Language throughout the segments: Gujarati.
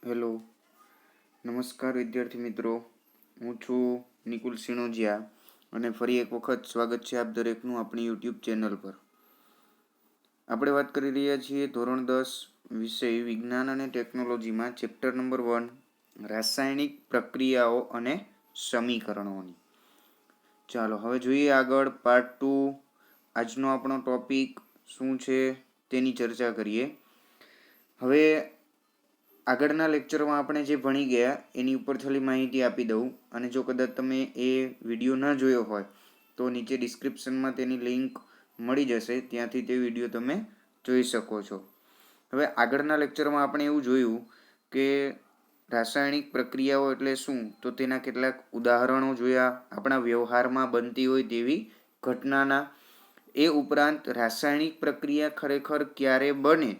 હેલો, નમસ્કાર વિદ્યાર્થી મિત્રો. હું છું નિકુલ સિણોજિયા અને ફરી એક વખત સ્વાગત છે આપ દરેકનું આપણી યુટ્યુબ ચેનલ પર. આપણે વાત કરી રહ્યા છીએ ધોરણ 10 વિષય વિજ્ઞાન અને ટેકનોલોજીમાં ચેપ્ટર નંબર 1 રાસાયણિક પ્રક્રિયાઓ અને સમીકરણોની. ચાલો હવે જોઈએ આગળ પાર્ટ 2. આજનો આપણો ટોપિક શું છે તેની ચર્ચા કરીએ. હવે આગળના લેક્ચરમાં આપણે જે ભણી ગયા એની ઉપર થોડી માહિતી આપી દઉં, અને જો કદાચ તમે એ વિડીયો ન જોયો હોય તો નીચે ડિસ્ક્રિપ્શનમાં તેની લિંક મળી જશે, ત્યાંથી તે વિડીયો તમે જોઈ શકો છો. હવે આગળના લેક્ચરમાં આપણે એવું જોયું કે રાસાયણિક પ્રક્રિયાઓ એટલે શું, તો તેના કેટલાક ઉદાહરણો જોયા, આપણા વ્યવહારમાં બનતી હોય તેવી ઘટનાના. એ ઉપરાંત રાસાયણિક પ્રક્રિયા ખરેખર ક્યારે બને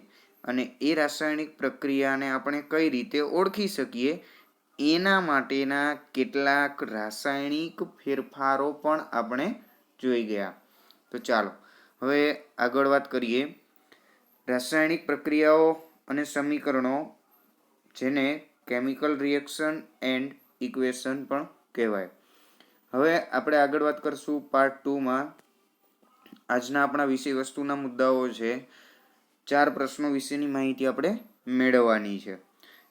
અને એ રાસાયણિક પ્રક્રિયાને આપણે કઈ રીતે ઓળખી શકીએ એના માટેના કેટલાક રાસાયણિક ફેરફારો પણ આપણે જોઈ ગયા. તો ચાલો હવે આગળ વાત કરીએ. રાસાયણિક પ્રક્રિયાઓ અને સમીકરણો, જેને કેમિકલ રિએક્શન એન્ડ ઇક્વેશન પણ કહેવાય. હવે આપણે આગળ વાત કરશું પાર્ટ 2માં. આજના આપણા વિષય વસ્તુના મુદ્દાઓ છે. 4 પ્રશ્નો વિશેની માહિતી આપણે મેળવવાની છે.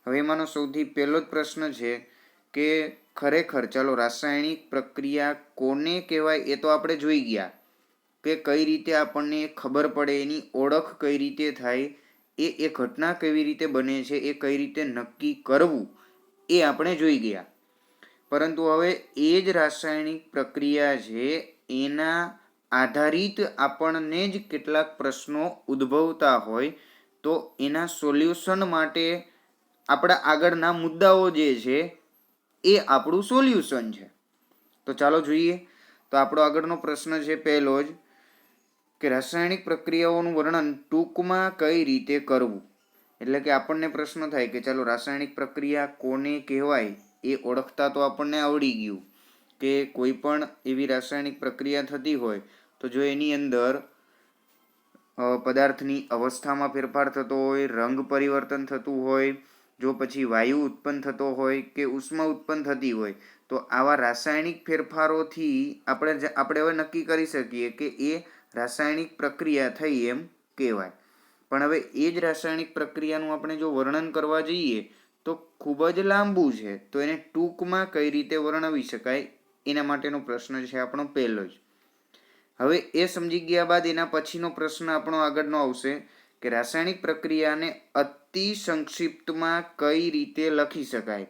હવે એમાંનો સૌથી પહેલો જ પ્રશ્ન છે કે ખરેખર ચાલો રાસાયણિક પ્રક્રિયા કોને કહેવાય એ તો આપણે જોઈ ગયા કે કઈ રીતે આપણને ખબર પડે, એની ઓળખ કઈ રીતે થાય, એ ઘટના કેવી રીતે બને છે, એ કઈ રીતે નક્કી કરવું એ આપણે જોઈ ગયા. પરંતુ હવે એ જ રાસાયણિક પ્રક્રિયા છે એના આધારિત આપણને જ કેટલાક પ્રશ્નો ઉદ્ભવતા હોય, તો એના સોલ્યુશન માટે આપણા આગળના મુદ્દાઓ જે છે એ આપણું સોલ્યુશન છે. તો ચાલો જોઈએ. તો આપણો આગળનો પ્રશ્ન છે પહેલો જ કે રાસાયણિક પ્રક્રિયાઓનું વર્ણન ટૂંકમાં કઈ રીતે કરવું. એટલે કે આપણને પ્રશ્ન થાય કે ચાલો રાસાયણિક પ્રક્રિયા કોને કહેવાય એ ઓળખતા તો આપણને આવડી ગયું કે કોઈ પણ એવી રાસાયણિક પ્રક્રિયા થતી હોય તો જો એની અંદર પદાર્થની અવસ્થામાં ફેરફાર થતો હોય, રંગ પરિવર્તન થતું હોય, જો પછી વાયુ ઉત્પન્ન થતો હોય કે ઉષ્મા ઉત્પન્ન થતી હોય, તો આવા રાસાયણિક ફેરફારોથી આપણે હવે નક્કી કરી શકીએ કે એ રાસાયણિક પ્રક્રિયા થઈ એમ કહેવાય. પણ હવે એ જ રાસાયણિક પ્રક્રિયાનું આપણે જો વર્ણન કરવા જઈએ તો ખૂબ જ લાંબુ છે. તો એને ટૂંકમાં કઈ રીતે વર્ણવી શકાય એના માટેનો પ્રશ્ન છે આપણો પહેલો જ. હવે એ સમજી ગયા બાદ એના પછીનો પ્રશ્ન આપણો આગળનો આવશે કે રાસાયણિક પ્રક્રિયાને અતિ સંક્ષિપ્તમાં કઈ રીતે લખી શકાય.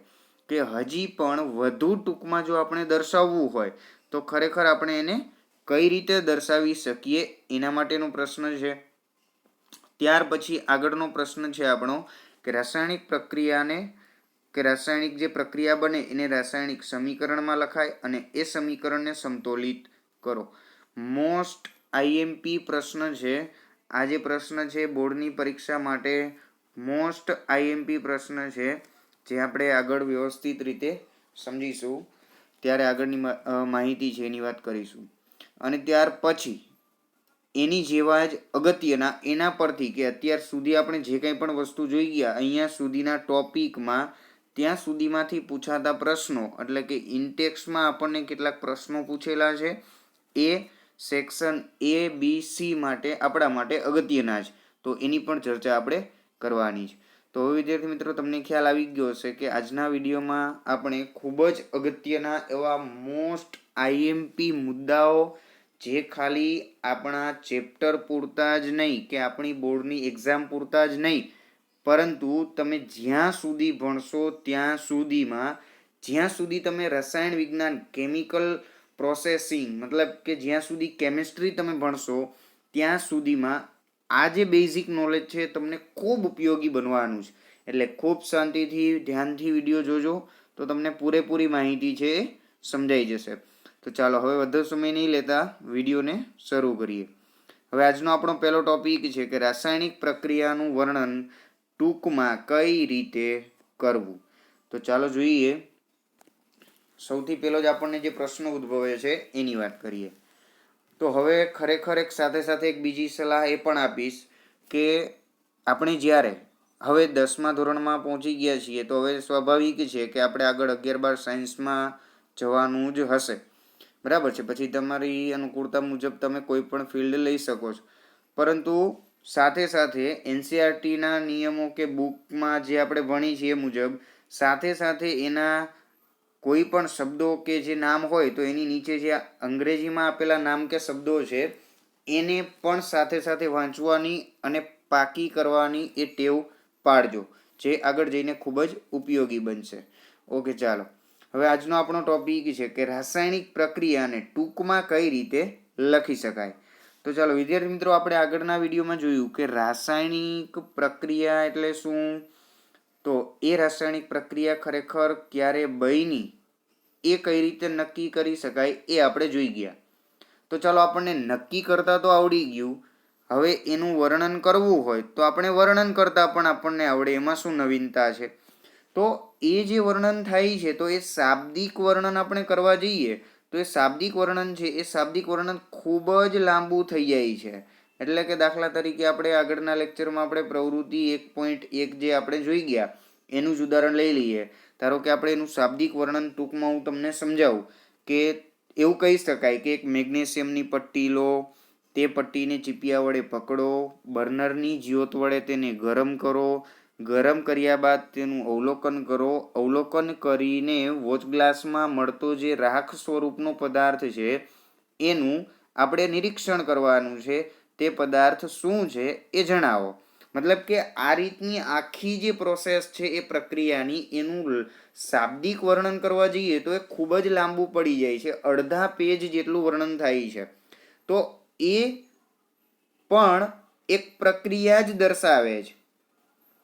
કે હજી પણ વધુ ટૂંકમાં જો આપણે દર્શાવવું હોય તો ખરેખર આપણે એને કઈ રીતે દર્શાવી શકીએ એના માટેનો પ્રશ્ન છે. ત્યાર પછી આગળનો પ્રશ્ન છે આપણો કે રાસાયણિક પ્રક્રિયાને કે રાસાયણિક જે પ્રક્રિયા બને એને રાસાયણિક સમીકરણમાં લખાય અને એ સમીકરણને સમતોલિત કરો. મોસ્ટ આઈએમપી પ્રશ્ન છે. આ જે પ્રશ્ન છે બોર્ડની પરીક્ષા માટે મોસ્ટ આઈએમપી પ્રશ્ન છે, જે આપણે આગળ વ્યવસ્થિત રીતે સમજીશું ત્યારે આગળની માહિતી છે એની વાત કરીશું. અને ત્યાર પછી એની જેવા જ અગત્યના એના પરથી કે અત્યાર સુધી આપણે જે કંઈ પણ વસ્તુ જોઈ ગયા અહીંયા સુધીના ટોપિકમાં ત્યાં સુધીમાંથી પૂછાતા પ્રશ્નો, એટલે કે ઇન્ટેક્સમાં આપણને કેટલાક પ્રશ્નો પૂછેલા છે એ સેક્શન A, B, C માટે આપણા માટે અગત્યના છે, તો એની પણ ચર્ચા આપણે કરવાની છે. તો હવે વિદ્યાર્થી મિત્રો તમને ખ્યાલ આવી ગયો હશે કે આજના વિડીયોમાં આપણે ખૂબ જ અગત્યના એવા મોસ્ટ આઈએમપી મુદ્દાઓ, જે ખાલી આપણા ચેપ્ટર પૂરતા જ નહીં કે આપણી બોર્ડની એક્ઝામ પૂરતા જ નહીં, પરંતુ તમે જ્યાં સુધી ભણશો ત્યાં સુધીમાં, જ્યાં સુધી તમે રસાયણ વિજ્ઞાન કેમિકલ પ્રોસેસિંગ મતલબ કે જ્યાં સુધી કેમિસ્ટ્રી તમે ભણશો ત્યાં સુધીમાં આ જે બેઝિક નોલેજ છે તમને ખૂબ ઉપયોગી બનવાનું છે. એટલે ખૂબ શાંતિથી ધ્યાનથી વિડીયો જોજો તો તમને પૂરેપૂરી માહિતી છે એ સમજાઈ જશે. તો ચાલો હવે વધુ સમય નહીં લેતા વિડીયોને શરૂ કરીએ. હવે આજનો આપણો પહેલો ટોપિક છે કે રાસાયણિક પ્રક્રિયાનું વર્ણન ટૂંકમાં કઈ રીતે કરવું. તો ચાલો જોઈએ. સૌથી પહેલો જ આપણને જે પ્રશ્ન ઉદ્ભવે છે એની વાત કરીએ. તો હવે ખરેખર એક સાથે સાથે એક બીજી સલાહ એ પણ આપીશ કે આપણે જ્યારે હવે 10મા ધોરણમાં પહોંચી ગયા છીએ તો હવે સ્વાભાવિક છે કે આપણે આગળ 11-12 સાયન્સમાં જવાનું જ હશે, બરાબર છે. પછી તમારી અનુકૂળતા મુજબ તમે કોઈ પણ ફિલ્ડ લઈ શકો છો, પરંતુ સાથે સાથે એનસીઆરટીના નિયમો કે બુકમાં જે આપણે ભણી છીએ એ મુજબ સાથે સાથે એના કોઈ પણ શબ્દો કે જે નામ હોય તો એની નીચે જે અંગ્રેજીમાં આપેલા નામ કે શબ્દો છે એને પણ સાથે સાથે વાંચવાની અને પાકી કરવાની એ ટેવ પાડજો, જે આગળ જઈને ખૂબ જ ઉપયોગી બનશે. ઓકે, ચાલો હવે આજનો આપણો ટોપિક છે કે રાસાયણિક પ્રક્રિયાને ટૂંકમાં કઈ રીતે લખી શકાય. તો ચાલો વિદ્યાર્થી મિત્રો, આપણે આગળના વિડીયોમાં જોયું કે રાસાયણિક પ્રક્રિયા એટલે શું, તો એ રાસાયણિક પ્રક્રિયા ખરેખર ક્યારે બની એ કઈ રીતે નક્કી કરી શકાય એ આપણે જોઈ ગયા. તો ચાલો આપણને નક્કી કરતા તો આવડી ગયું, હવે એનું વર્ણન કરવું હોય તો આપણે વર્ણન કરતા પણ આપણને આવડે. એમાં શું નવીનતા છે? તો એ જે વર્ણન થાય છે તો એ શાબ્દિક વર્ણન આપણે કરવા જઈએ તો એ શાબ્દિક વર્ણન છે એ શાબ્દિક વર્ણન ખૂબ જ લાંબુ થઈ જાય છે. એટલે કે દાખલા તરીકે આપણે આગળના લેક્ચરમાં આપણે પ્રવૃત્તિ 1.1 જે આપણે જોઈ ગયા એનું જ ઉદાહરણ લઈ લઈએ. ધારો કે આપણે એનું શાબ્દિક વર્ણન ટૂંકમાં હું તમને સમજાવું કે એવું કહી શકાય કે એક મેગ્નેશિયમની પટ્ટી લો, તે પટ્ટીને ચીપિયા વડે પકડો, બર્નરની જ્યોત વડે તેને ગરમ કરો, ગરમ કર્યા બાદ તેનું અવલોકન કરો, અવલોકન કરીને વોચ ગ્લાસમાં મળતો જે રાખ સ્વરૂપનો પદાર્થ છે એનું આપણે નિરીક્ષણ કરવાનું છે, તે પદાર્થ શું છે એ જણાવો. મતલબ કે આ રીતની આખી જે પ્રોસેસ છે એ પ્રક્રિયાની એનું શાબ્દિક વર્ણન કરવા જઈએ તો એ ખૂબ જ લાંબુ પડી જાય છે, અડધા પેજ જેટલું વર્ણન થાય છે. તો એ પણ એક પ્રક્રિયા જ દર્શાવે છે,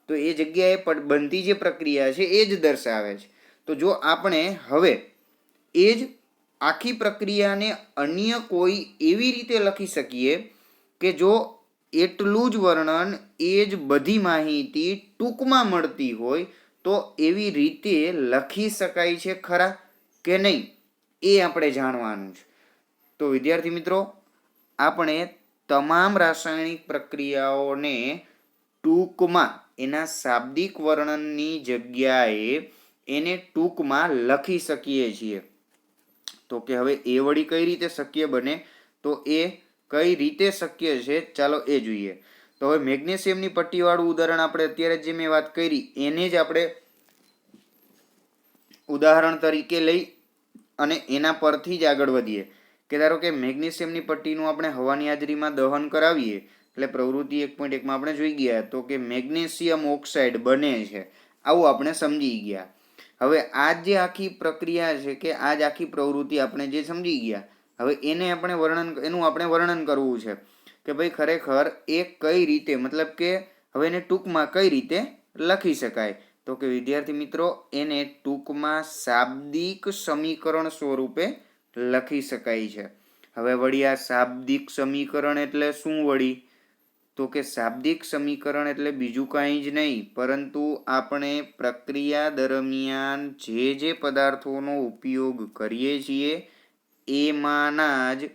તો એ જગ્યાએ બનતી જે પ્રક્રિયા છે એ જ દર્શાવે છે. તો જો આપણે હવે એ જ આખી પ્રક્રિયાને અન્ય કોઈ એવી રીતે લખી શકીએ કે જો એટલું જ વર્ણન એ જ બધી માહિતી ટૂંકમાં મળતી હોય તો એવી રીતે લખી શકાય છે ખરા કે નહીં એ આપણે જાણવાનું છે. તો વિદ્યાર્થી મિત્રો, આપણે તમામ રાસાયણિક પ્રક્રિયાઓને ટૂંકમાં એના શાબ્દિક વર્ણનની જગ્યાએ એને ટૂંકમાં લખી શકીએ છીએ. તો કે હવે એ વળી કઈ રીતે શક્ય બને, તો એ કઈ રીતે શક્ય છે ચાલો એ જોઈએ. તો હવે મેગ્નેશિયમની પટ્ટીવાળું ઉદાહરણ આપણે અત્યારે જે મેં વાત કરી એને જ આપણે ઉદાહરણ તરીકે લઈ અને એના પરથી જ આગળ વધીએ કે ધારો કે મેગ્નેશિયમની પટ્ટીનું આપણે હવાની હાજરીમાં દહન કરાવીએ એટલે પ્રવૃત્તિ 1.1 માં આપણે જોઈ ગયા તો કે મેગ્નેશિયમ ઓક્સાઇડ બને છે, આવું આપણે સમજી ગયા. હવે આ જે આખી પ્રક્રિયા છે કે આ જ આખી પ્રવૃત્તિ આપણે જે સમજી ગયા, હવે એનું આપણે વર્ણન કરવું છે કે ભાઈ ખરેખર એ કઈ રીતે, મતલબ કે હવે એને ટૂંકમાં કઈ રીતે લખી શકાય. તો કે વિદ્યાર્થી મિત્રો, એને ટૂંકમાં શાબ્દિક સમીકરણ સ્વરૂપે લખી શકાય છે. હવે વળી આ શાબ્દિક સમીકરણ એટલે શું વળી, તો કે શાબ્દિક સમીકરણ એટલે બીજું કાંઈ જ નહીં પરંતુ આપણે પ્રક્રિયા દરમિયાન જે પદાર્થોનો ઉપયોગ કરીએ છીએ એમાંના જ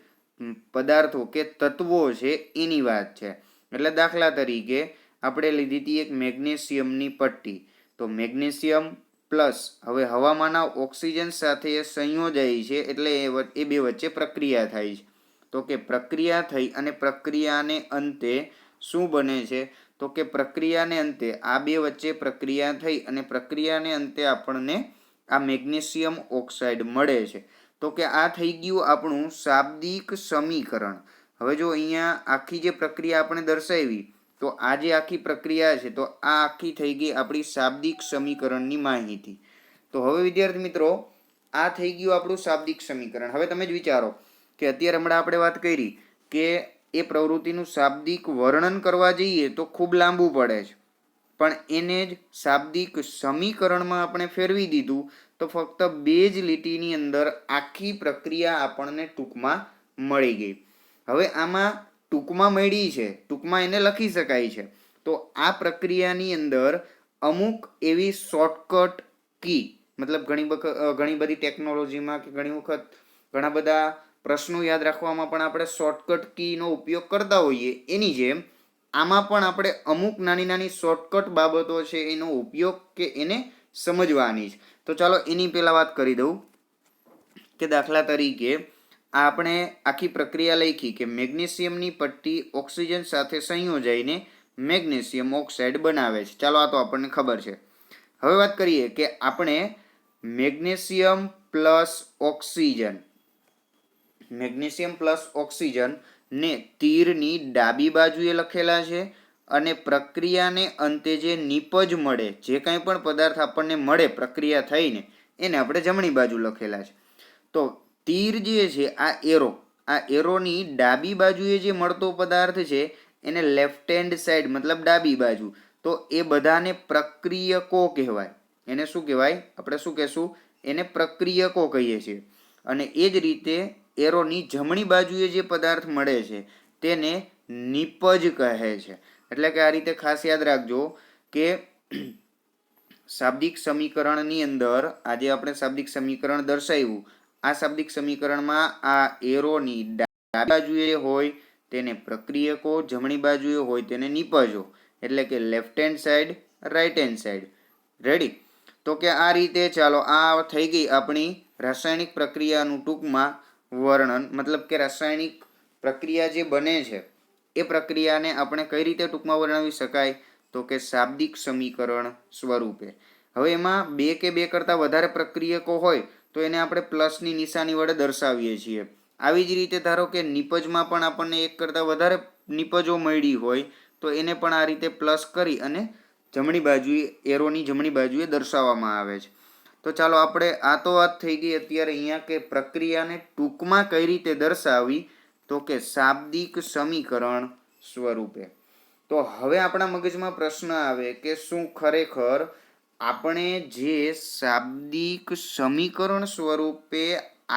પદાર્થો કે તત્વો છે એની વાત છે. એટલે દાખલા તરીકે આપણે લીધી હતી એક મેગ્નેશિયમની પટ્ટી, તો મેગ્નેશિયમ પ્લસ હવે હવામાંના ઓક્સિજન સાથે સંયોજાય છે એટલે એ બે વચ્ચે પ્રક્રિયા થાય છે. તો કે પ્રક્રિયા થઈ અને પ્રક્રિયાને અંતે શું બને છે, તો કે પ્રક્રિયાને અંતે આ બે વચ્ચે પ્રક્રિયા થઈ અને પ્રક્રિયાને અંતે આપણને આ મેગ્નેશિયમ ઓક્સાઇડ મળે છે. તો કે આ થઈ ગયું આપણું શાબ્દિક સમીકરણ. હવે જો અહીંયા આખી જે પ્રક્રિયા આપણે દર્શાવી તો આ જે આખી પ્રક્રિયા છે તો આ આખી થઈ ગઈ આપણી શાબ્દિક સમીકરણની માહિતી. તો હવે વિદ્યાર્થી મિત્રો, આ થઈ ગયું આપણું શાબ્દિક સમીકરણ. હવે તમે જ વિચારો કે અત્યારે હમણાં આપણે વાત કરી કે એ પ્રવૃત્તિનું શાબ્દિક વર્ણન કરવા જઈએ તો ખૂબ લાંબુ પડે છે, પણ એને જ શાબ્દિક સમીકરણમાં આપણે ફેરવી દીધું તો ફક્ત 2 જ લીટીની અંદર આખી પ્રક્રિયા આપણને ટૂંકમાં મળી ગઈ. હવે આમાં ટૂંકમાં મળી છે, ટૂંકમાં એને લખી શકાય છે. તો આ પ્રક્રિયાની અંદર અમુક એવી શોર્ટકટ કી, મતલબ ઘણી બધી ટેકનોલોજીમાં કે ઘણી વખત ઘણા બધા પ્રશ્નો યાદ રાખવામાં પણ આપણે શોર્ટકટ કીનો ઉપયોગ કરતા હોઈએ, એની જેમ આમાં પણ આપણે અમુક નાની નાની શોર્ટકટ બાબતો છે એનો ઉપયોગ કે એને સમજવાની છે. તો ચાલો એની પહેલા વાત કરી દઉં કે દાખલા તરીકે આપણે આખી પ્રક્રિયા લખી કે મેગ્નેશિયમની પટ્ટી ઓક્સિજન સાથે સંયોજાઈને મેગ્નેશિયમ ઓક્સાઇડ બનાવે છે. ચાલો આ તો આપણને ખબર છે. હવે વાત કરીએ કે આપણે મેગ્નેશિયમ પ્લસ ઓક્સિજન ને તીરની ડાબી બાજુએ લખેલા છે અને પ્રક્રિયાને અંતે જે નિપજ મળે, જે કંઈ પણ પદાર્થ આપણને મળે પ્રક્રિયા થઈને, એને આપણે જમણી બાજુ લખેલા છે. તો તીર જે છે આ એરોની ડાબી બાજુએ જે મળતો પદાર્થ છે એને લેફ્ટ હેન્ડ સાઈડ મતલબ ડાબી બાજુ, તો એ બધાને પ્રક્રિયકો કહેવાય. એને શું કહેવાય? આપણે શું કહેશું? એને પ્રક્રિયકો કહીએ છીએ. અને એ જ રીતે એરોની જમણી બાજુએ જે પદાર્થ મળે છે તેને નિપજ કહે છે. એટલે કે આ રીતે ખાસ યાદ રાખજો કે શાબ્દિક સમીકરણની અંદર આજે આપણે શાબ્દિક સમીકરણ દર્શાવ્યું. આ શાબ્દિક સમીકરણમાં આ એરોની ડાબી બાજુએ હોય તેને પ્રક્રિયકો, જમણી બાજુએ હોય તેને નિપજો, એટલે કે left hand side, right hand side. Ready? તો કે આ રીતે ચાલો આ થઈ ગઈ આપણી રાસાયણિક પ્રક્રિયાનું ટૂંકમાં વર્ણન. મતલબ કે રાસાયણિક પ્રક્રિયા જે બને છે એ પ્રક્રિયાને આપણે કઈ રીતે ટૂંકમાં વર્ણવી શકાય? તો કે શાબ્દિક સમીકરણ સ્વરૂપે. હવે એમાં બે કે બે કરતાં વધારે પ્રક્રિયકો હોય તો એને આપણે પ્લસની નિશાની વડે દર્શાવીએ છીએ. આવી જ રીતે ધારો કે નિપજમાં પણ આપણને એક કરતાં વધારે નિપજો મળી હોય તો એને પણ આ રીતે પ્લસ કરી અને જમણી બાજુએ એરોની જમણી બાજુએ દર્શાવવામાં આવે છે. તો ચાલો આપણે આ તો વાત થઈ ગઈ અત્યારે અહીંયા કે પ્રક્રિયાને ટૂંકમાં કઈ રીતે દર્શાવી, તો કે શાબ્દિક સમીકરણ સ્વરૂપે. તો હવે આપણા મગજમાં પ્રશ્ન આવે કે શું ખરેખર આપણે જે શાબ્દિક સમીકરણ સ્વરૂપે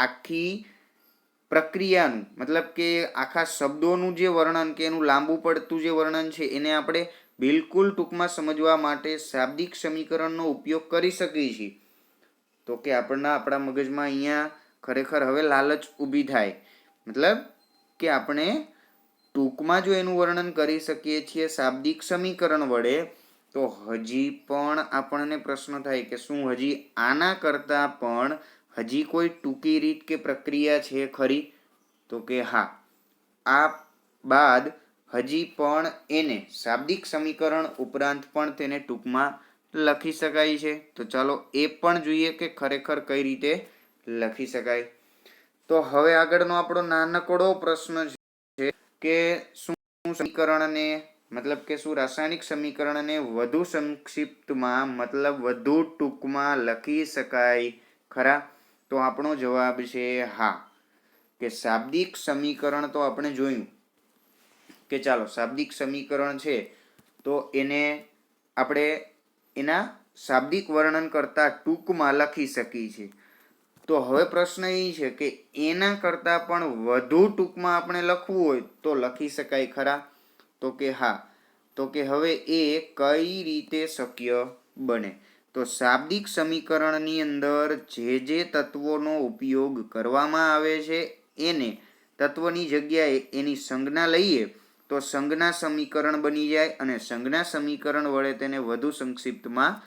આખી પ્રક્રિયાનું મતલબ કે આખા શબ્દોનું જે વર્ણન કે એનું લાંબુ પડતું જે વર્ણન છે એને આપણે બિલકુલ ટૂંકમાં સમજવા માટે શાબ્દિક સમીકરણનો ઉપયોગ કરી શકીએ છીએ? તો કે આપણા મગજમાં અહીંયા ખરેખર હવે લાલચ ઊભી થાય. મતલબ કે આપણે ટૂંકમાં જો એનું વર્ણન કરી શકીએ છીએ શાબ્દિક સમીકરણ વડે, તો હજી પણ આપણને પ્રશ્ન થાય કે શું હજી આના કરતાં પણ હજી કોઈ ટૂંકી રીત કે પ્રક્રિયા છે ખરી? તો કે હા, આ બાદ હજી પણ એને શાબ્દિક સમીકરણ ઉપરાંત પણ તેને ટૂંકમાં લખી શકાય છે. તો ચાલો એ પણ જોઈએ કે ખરેખર કઈ રીતે લખી શકાય. તો હવે આગળનો આપણો નાનકડો પ્રશ્ન છે કે શું સમીકરણને મતલબ કે શું રાસાયણિક સમીકરણને વધુ સંક્ષિપ્તમાં મતલબ વધુ ટૂંકમાં લખી શકાય ખરા? તો આપણો જવાબ છે હા. કે શાબ્દિક સમીકરણ તો આપણે જોયું કે ચાલો શાબ્દિક સમીકરણ છે તો એને આપણે એના શાબ્દિક વર્ણન કરતાં ટૂંકમાં લખી શકીએ છીએ. તો હવે પ્રશ્ન એ છે કે એના કરતાં પણ વધુ ટૂંકમાં આપણે લખવું હોય તો લખી શકાય ખરા? તો કે હા. તો કે હવે એ કઈ રીતે શક્ય બને? તો શાબ્દિક સમીકરણની અંદર જે તત્વોનો ઉપયોગ કરવામાં આવે છે એને તત્વની જગ્યાએ એની સંજ્ઞા લઈએ તો સંજ્ઞા સમીકરણ બની જાય અને સંજ્ઞા સમીકરણ વડે તેને વધુ સંક્ષિપ્તમાં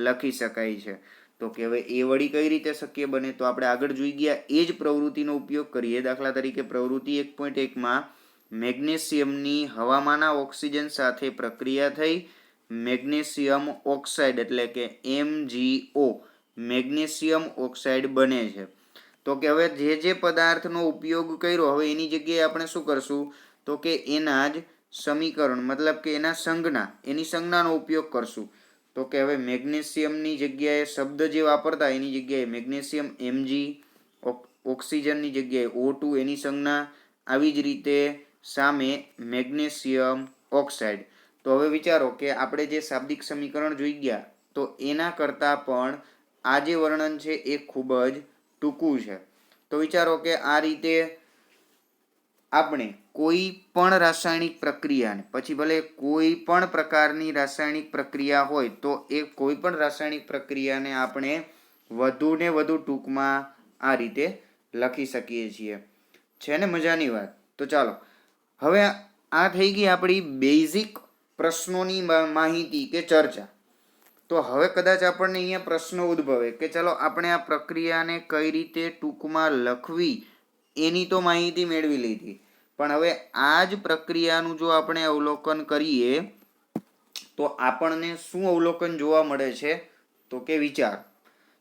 લખી શકાય છે. તો કે હવે એ વળી કઈ રીતે શક્ય બને? તો આપણે આગળ જોઈ ગયા એ જ પ્રવૃત્તિનો ઉપયોગ કરીએ. દાખલા તરીકે પ્રવૃત્તિ 1.1 મેગ્નેશિયમની હવામાંના ઓક્સિજન સાથે પ્રક્રિયા થઈ મેગ્નેશિયમ ઓક્સાઇડ એટલે કે MgO મેગ્નેશિયમ ઓક્સાઇડ બને છે. તો કે હવે જે પદાર્થનો ઉપયોગ કર્યો હવે એની જગ્યાએ આપણે શું કરશું? તો કે એના જ સમીકરણ મતલબ કે એની સંજ્ઞાનો ઉપયોગ કરશું. તો કે હવે મેગ્નેશિયમની જગ્યાએ શબ્દ જે વાપરતા એની જગ્યાએ મેગ્નેશિયમ Mg, ઓક્સિજનની જગ્યાએ O2 એની સંજ્ઞા, આવી જ રીતે સામે મેગ્નેશિયમ ઓક્સાઇડ. તો હવે વિચારો કે આપણે જે શાબ્દિક સમીકરણ જોઈ ગયા તો એના કરતાં પણ આ જે વર્ણન છે એ ખૂબ જ ટૂંકું છે. તો વિચારો કે આ રીતે આપણે કોઈ પણ રાસાયણિક પ્રક્રિયાને પછી ભલે કોઈ પણ પ્રકારની રાસાયણિક પ્રક્રિયા હોય તો એ કોઈ પણ રાસાયણિક પ્રક્રિયાને આપણે વધુ ને વધુ ટૂંકમાં આ રીતે લખી શકીએ છીએ. છે ને મજાની વાત? તો ચાલો હવે આ થઈ ગઈ આપણી બેઝિક પ્રશ્નોની માહિતી કે ચર્ચા. તો હવે કદાચ આપણને અહીંયા પ્રશ્ન ઉદ્ભવે કે ચલો આપણે આ પ્રક્રિયાને કઈ રીતે ટૂંકમાં લખવી એની તો માહિતી મેળવી લીધી, પણ હવે આ જ પ્રક્રિયાનું જો આપણે અવલોકન કરીએ તો આપણને શું અવલોકન જોવા મળે છે? તો કે વિચાર.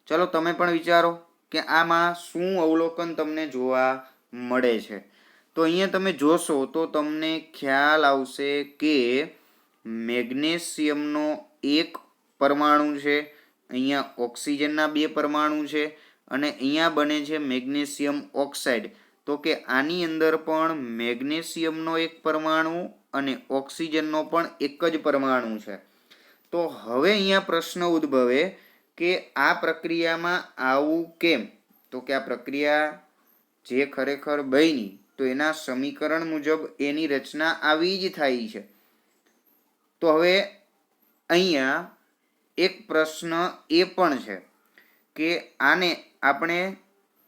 ચલો તમે પણ વિચારો કે આમાં શું અવલોકન તમને જોવા મળે છે. તો અહીંયા તમે જોશો તો તમને ખ્યાલ આવશે કે મેગ્નેશિયમનો એક પરમાણુ છે, અહીંયા ઓક્સિજનના 2 પરમાણુ છે અને અહીંયા બને છે મેગ્નેશિયમ ઓક્સાઇડ. તો કે આની અંદર પણ મેગ્નેશિયમનો એક પરમાણુ અને ઓક્સિજનનો પણ એક જ પરમાણુ છે. તો હવે અહીંયા પ્રશ્ન ઉદ્ભવે કે આ પ્રક્રિયામાં આવું કેમ? તો કે આ પ્રક્રિયા જે ખરેખર બની તો એના સમીકરણ મુજબ એની રચના આવી જ થાય છે. તો હવે અહીંયા એક પ્રશ્ન એ પણ છે કે આને આપણે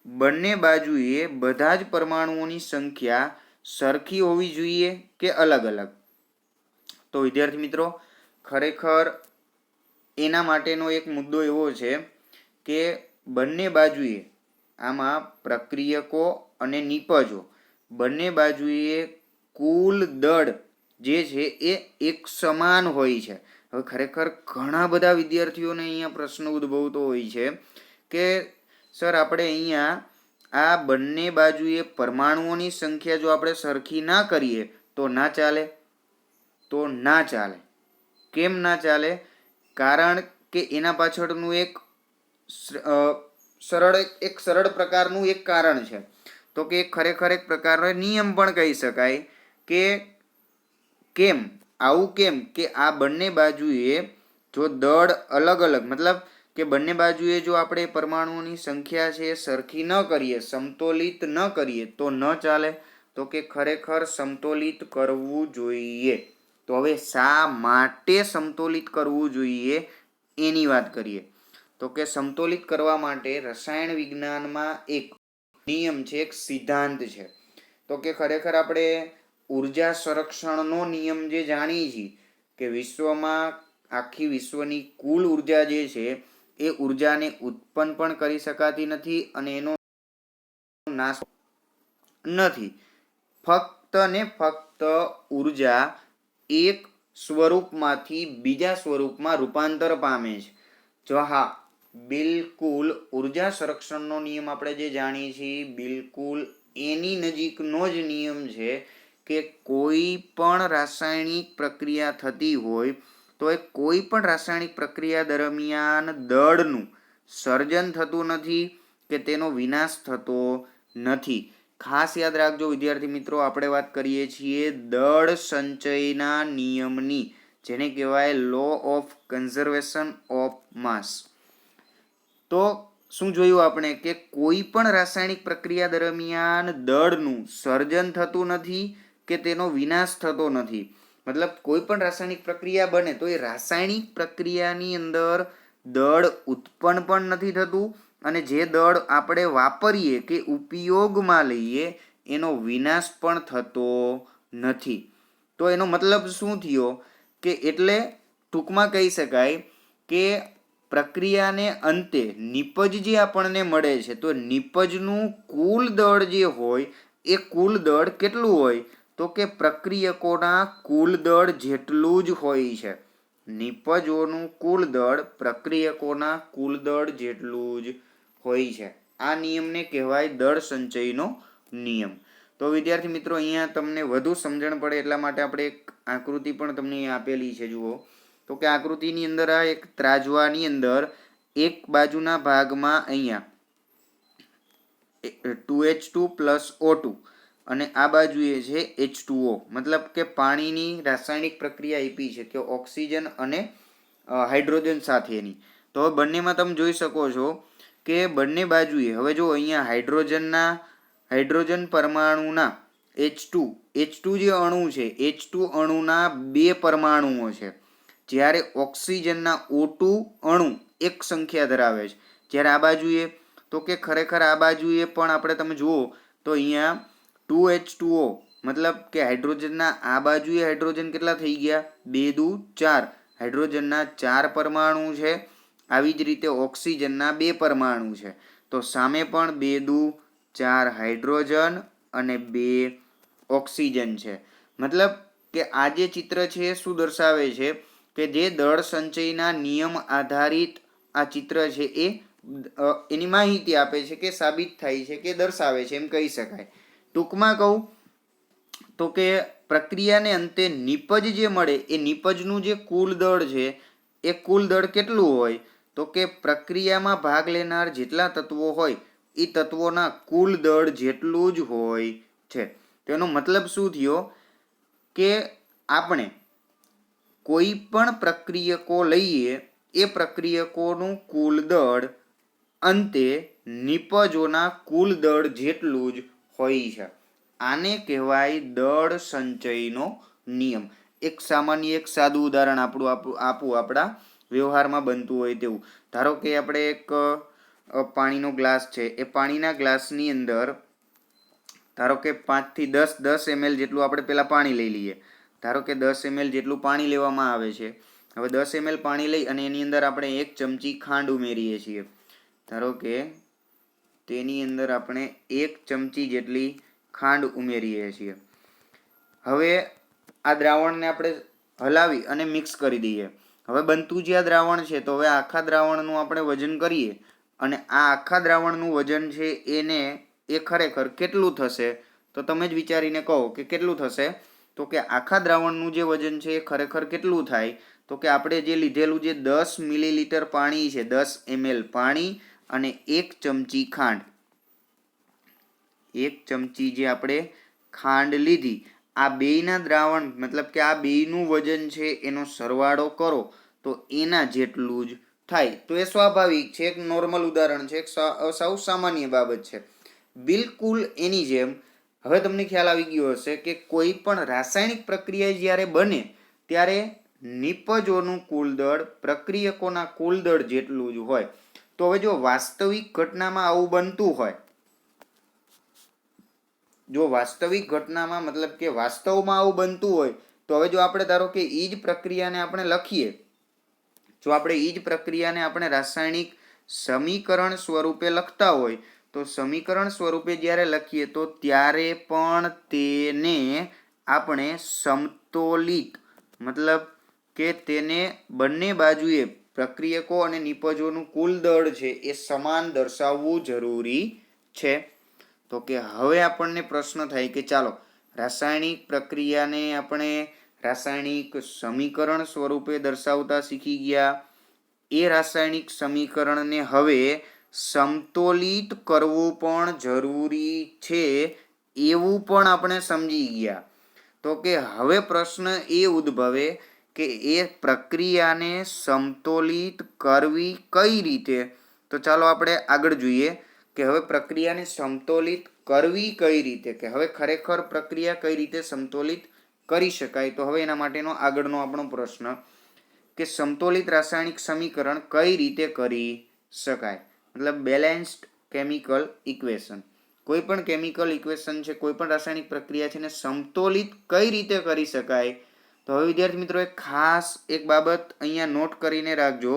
બંને બાજુએ બધા જ પરમાણુઓની સંખ્યા સરખી હોવી જોઈએ કે અલગ અલગ? તો વિદ્યાર્થી મિત્રો, ખરેખર એના માટેનો એક મુદ્દો એવો છે કે બંને બાજુએ આમાં પ્રક્રિયકો અને નિપજો બંને બાજુએ કુલ દળ જે છે એ એક સમાન હોય છે. હવે ખરેખર ઘણા બધા વિદ્યાર્થીઓને અહીંયા પ્રશ્ન ઉદ્ભવતો હોય છે કે સર આપણે અહીંયા આ બંને બાજુએ પરમાણુઓની સંખ્યા જો આપણે સરખી ના કરીએ તો ના ચાલે. તો ના ચાલે. કેમ ના ચાલે? કારણ કે એના પાછળનું એક સરળ પ્રકારનું એક કારણ છે. તો કે ખરેખર એક પ્રકારનો નિયમ પણ કહી શકાય કે કેમ આવું કેમ કે આ બંને બાજુએ જો દળ અલગ અલગ, મતલબ કે બંને બાજુએ જો આપણે પરમાણુઓની સંખ્યા છે સરખી ન કરીએ, સમતોલિત ન કરીએ તો ન ચાલે. તો કે ખરેખર સમતોલિત કરવું જોઈએ. તો હવે શા માટે સમતોલિત કરવું જોઈએ એની વાત કરીએ. તો કે સમતોલિત કરવા માટે રસાયણ વિજ્ઞાનમાં એક નિયમ છે, એક સિદ્ધાંત છે. તો કે ખરેખર આપણે ઉર્જા સંરક્ષણનો નિયમ જે જાણીએ છીએ કે વિશ્વમાં આખી વિશ્વની કુલ ઉર્જા જે છે એ ઉર્જાને ઉત્પન્ન પણ કરી શકાતી નથી અને એનો નાશ નથી. ફક્ત ને ફક્ત ઉર્જા એક સ્વરૂપમાંથી બીજા સ્વરૂપમાં રૂપાંતર પામે છે. જો હા, બિલકુલ ઉર્જા સંરક્ષણનો નિયમ આપણે જે જાણીએ છીએ બિલકુલ એની નજીકનો જ નિયમ છે કે કોઈ પણ રાસાયણિક પ્રક્રિયા થતી હોય તો એ કોઈ પણ રાસાયણિક પ્રક્રિયા દરમિયાન દળનું સર્જન થતું નથી કે તેનો વિનાશ થતો નથી. ખાસ યાદ રાખજો વિદ્યાર્થી મિત્રો, આપણે વાત કરીએ છીએ દળ સંચયના નિયમની, જેને કહેવાય law of conservation of mass. તો શું જોયું આપણે કે કોઈ પણ રાસાયણિક પ્રક્રિયા દરમિયાન દળનું સર્જન થતું નથી કે તેનો વિનાશ થતો નથી. મતલબ કોઈ પણ રાસાયણિક પ્રક્રિયા બને તો એ રાસાયણિક પ્રક્રિયાની અંદર દળ ઉત્પન્ન પણ નથી થતું અને જે દળ આપણે વાપરીએ કે ઉપયોગમાં લઈએ એનો વિનાશ પણ થતો નથી. તો એનો મતલબ શું થયો કે એટલે ટૂંકમાં કહી શકાય કે પ્રક્રિયાને અંતે નિપજ જે આપણને મળે છે તો નિપજનું કુલ દળ જે હોય એ કુલ દળ કેટલું હોય? તો કે પ્રક્રિયકોના કુલ દળ જેટલું જ હોય છે. નિપજોનું કુલ દળ પ્રક્રિયકોના કુલ દળ જેટલું જ હોય છે. આ નિયમને કહેવાય દળ સંચયનો નિયમ. તો વિદ્યાર્થી મિત્રો, અહીંયા તમને વધુ સમજણ પડે એટલા માટે આપણે એક આકૃતિ પણ તમને આપેલી છે. જુઓ તો કે આકૃતિની અંદર આ એક ત્રાજવાની અંદર એક બાજુના ભાગમાં અહીંયા 2H2 + O2 અને આ બાજુએ છે H2O, મતલબ કે પાણીની રાસાયણિક પ્રક્રિયા આપી છે કે ઓક્સિજન અને હાઇડ્રોજન સાથેની. તો હવે બંનેમાં તમે જોઈ શકો છો કે બંને બાજુએ હવે જો અહીંયા હાઇડ્રોજન પરમાણુના H2 જે અણુ છે H2 અણુના 2 પરમાણુઓ છે, જ્યારે ઓક્સિજનના O2 અણુ એક સંખ્યા ધરાવે છે. જ્યારે આ બાજુએ તો કે ખરેખર આ બાજુએ પણ આપણે તમે જુઓ તો અહીંયા 2H2O મતલબ કે હાઇડ્રોજનના આ બાજુએ હાઇડ્રોજન કેટલા થઈ ગયા? 2 દુ 4. હાઇડ્રોજનના 4 પરમાણુ છે. આવી જ રીતે ઓક્સિજનના 2 પરમાણુ છે. તો સામે પણ 2 દુ 4 હાઇડ્રોજન અને 2 ઓક્સિજન છે. મતલબ કે આ જે ચિત્ર છે એ શું દર્શાવે છે કે જે દળ સંચયના નિયમ આધારિત આ ચિત્ર છે એ એની માહિતી આપે છે કે સાબિત થાય છે કે દર્શાવે છે એમ કહી શકાય. ટૂંકમાં કહું તો કે પ્રક્રિયાને અંતે નિપજ જે મળે એ નિપજનું જે કુલ દળ છે એ કુલ દળ કેટલું હોય? તો કે પ્રક્રિયામાં ભાગ લેનાર જેટલા તત્વો હોય એ તત્વોના કુલ દળ જેટલું જ હોય છે. તેનો મતલબ શું થયો કે આપણે કોઈ પણ પ્રક્રિયકો લઈએ એ પ્રક્રિયકોનું કુલ દળ અંતે નિપજોના કુલ દળ જેટલું જ હોય છે. આને કહેવાય દળ સંચયનો નિયમ. એક સામાન્ય એક સાદું ઉદાહરણ આપું આપણા વ્યવહારમાં બનતું હોય તેવું. ધારો કે આપણે એક પાણીનો ગ્લાસ છે, એ પાણીના ગ્લાસની અંદર ધારો કે 5 થી 10 ml જેટલું આપણે પહેલા પાણી લઈ લઈએ. ધારો કે 10 ml જેટલું પાણી લેવામાં આવે છે. હવે 10 ml પાણી લઈ અને એની અંદર આપણે 1 ચમચી ખાંડ ઉમેરીએ છીએ. ધારો કે તેની અંદર આપણે 1 ચમચી જેટલી ખાંડ ઉમેરીએ છીએ. હવે આ દ્રાવણને આપણે હલાવી અને મિક્સ કરી દઈએ. હવે બનતું જે આ દ્રાવણ છે તો હવે આખા દ્રાવણનું આપણે વજન કરીએ અને આ આખા દ્રાવણનું વજન છે એ ખરેખર કેટલું થશે? તો તમે જ વિચારીને કહો કે કેટલું થશે? તો કે આખા દ્રાવણનું જે વજન છે એ ખરેખર કેટલું થાય? તો કે આપણે જે લીધેલું જે 10 મિલીલીટર પાણી છે, 10 ml પાણી અને 1 ચમચી ખાંડ, 1 ચમચી જે આપણે ખાંડ લીધી, આ બેયના દ્રાવણ મતલબ કે આ બેયનું વજન છે એનો સરવાળો કરો તો એના જેટલું જ થાય. તો એ સ્વાભાવિક છે, એક નોર્મલ ઉદાહરણ છે, એક સાવ સામાન્ય બાબત છે. બિલકુલ એની જેમ હવે તમને ખ્યાલ આવી ગયો હશે કે કોઈ પણ રાસાયણિક પ્રક્રિયા જ્યારે બને ત્યારે નિપજોનું કુલ દળ પ્રક્રિયકોના કુલ દળ જેટલું જ હોય. તો હવે જો વાસ્તવિક ઘટનામાં આવું બનતું હોય, જો વાસ્તવિક ઘટનામાં મતલબ કે વાસ્તવમાં આવું બનતું હોય તો હવે જો આપણે ધારો કે એ જ પ્રક્રિયાને આપણે લખીએ, જો આપણે એ જ પ્રક્રિયાને આપણે રાસાયણિક સમીકરણ સ્વરૂપે લખતા હોય તો સમીકરણ સ્વરૂપે જ્યારે લખીએ તો ત્યારે પણ તેને આપણે સમતોલિત મતલબ કે તેને બંને બાજુએ પ્રક્રિયકો અને નિપજોનું કુલ દળ છે એ સમાન દર્શાવવું જરૂરી છે. તો કે હવે આપણને પ્રશ્ન થાય કે ચાલો રાસાયણિક પ્રક્રિયાને આપણે રાસાયણિક સમીકરણ સ્વરૂપે દર્શાવતા શીખી ગયા. એ રાસાયણિક સમીકરણને હવે સમતોલિત કરવું પણ જરૂરી છે એવું પણ આપણે સમજી ગયા. તો કે હવે પ્રશ્ન એ ઉદ્ભવે કે એ પ્રક્રિયાને સમતોલિત કરવી કઈ રીતે? તો ચાલો આપણે આગળ જોઈએ કે હવે પ્રક્રિયાને સમતોલિત કરવી કઈ રીતે, કે હવે ખરેખર પ્રક્રિયા કઈ રીતે સમતોલિત કરી શકાય. તો હવે એના માટેનો આગળનો આપણો પ્રશ્ન કે સમતોલિત રાસાયણિક સમીકરણ કઈ રીતે કરી શકાય, મતલબ બેલેન્સ્ડ કેમિકલ ઇક્વેશન. કોઈ પણ કેમિકલ ઇક્વેશન છે, કોઈ પણ રાસાયણિક પ્રક્રિયા છે ને સમતોલિત કઈ રીતે કરી શકાય. તો હવે વિદ્યાર્થી મિત્રો એક ખાસ એક બાબત અહીંયા નોટ કરીને રાખજો.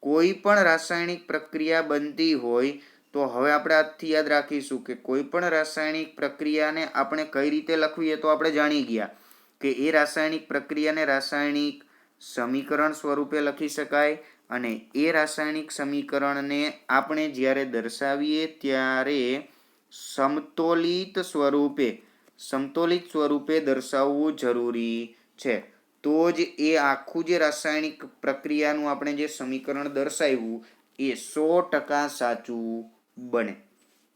કોઈ પણ રાસાયણિક પ્રક્રિયા બનતી હોય તો હવે આપણે આજથી યાદ રાખીશું કે કોઈ પણ રાસાયણિક પ્રક્રિયાને આપણે કઈ રીતે લખવી એ તો આપણે જાણી ગયા કે એ રાસાયણિક પ્રક્રિયાને રાસાયણિક સમીકરણ સ્વરૂપે લખી શકાય અને એ રાસાયણિક સમીકરણને આપણે જ્યારે દર્શાવીએ ત્યારે સમતોલિત સ્વરૂપે દર્શાવવું જરૂરી છે. તો જ એ આખું જે રાસાયણિક પ્રક્રિયાનું આપણે જે સમીકરણ દર્શાવ્યું એ 100% સાચું બને.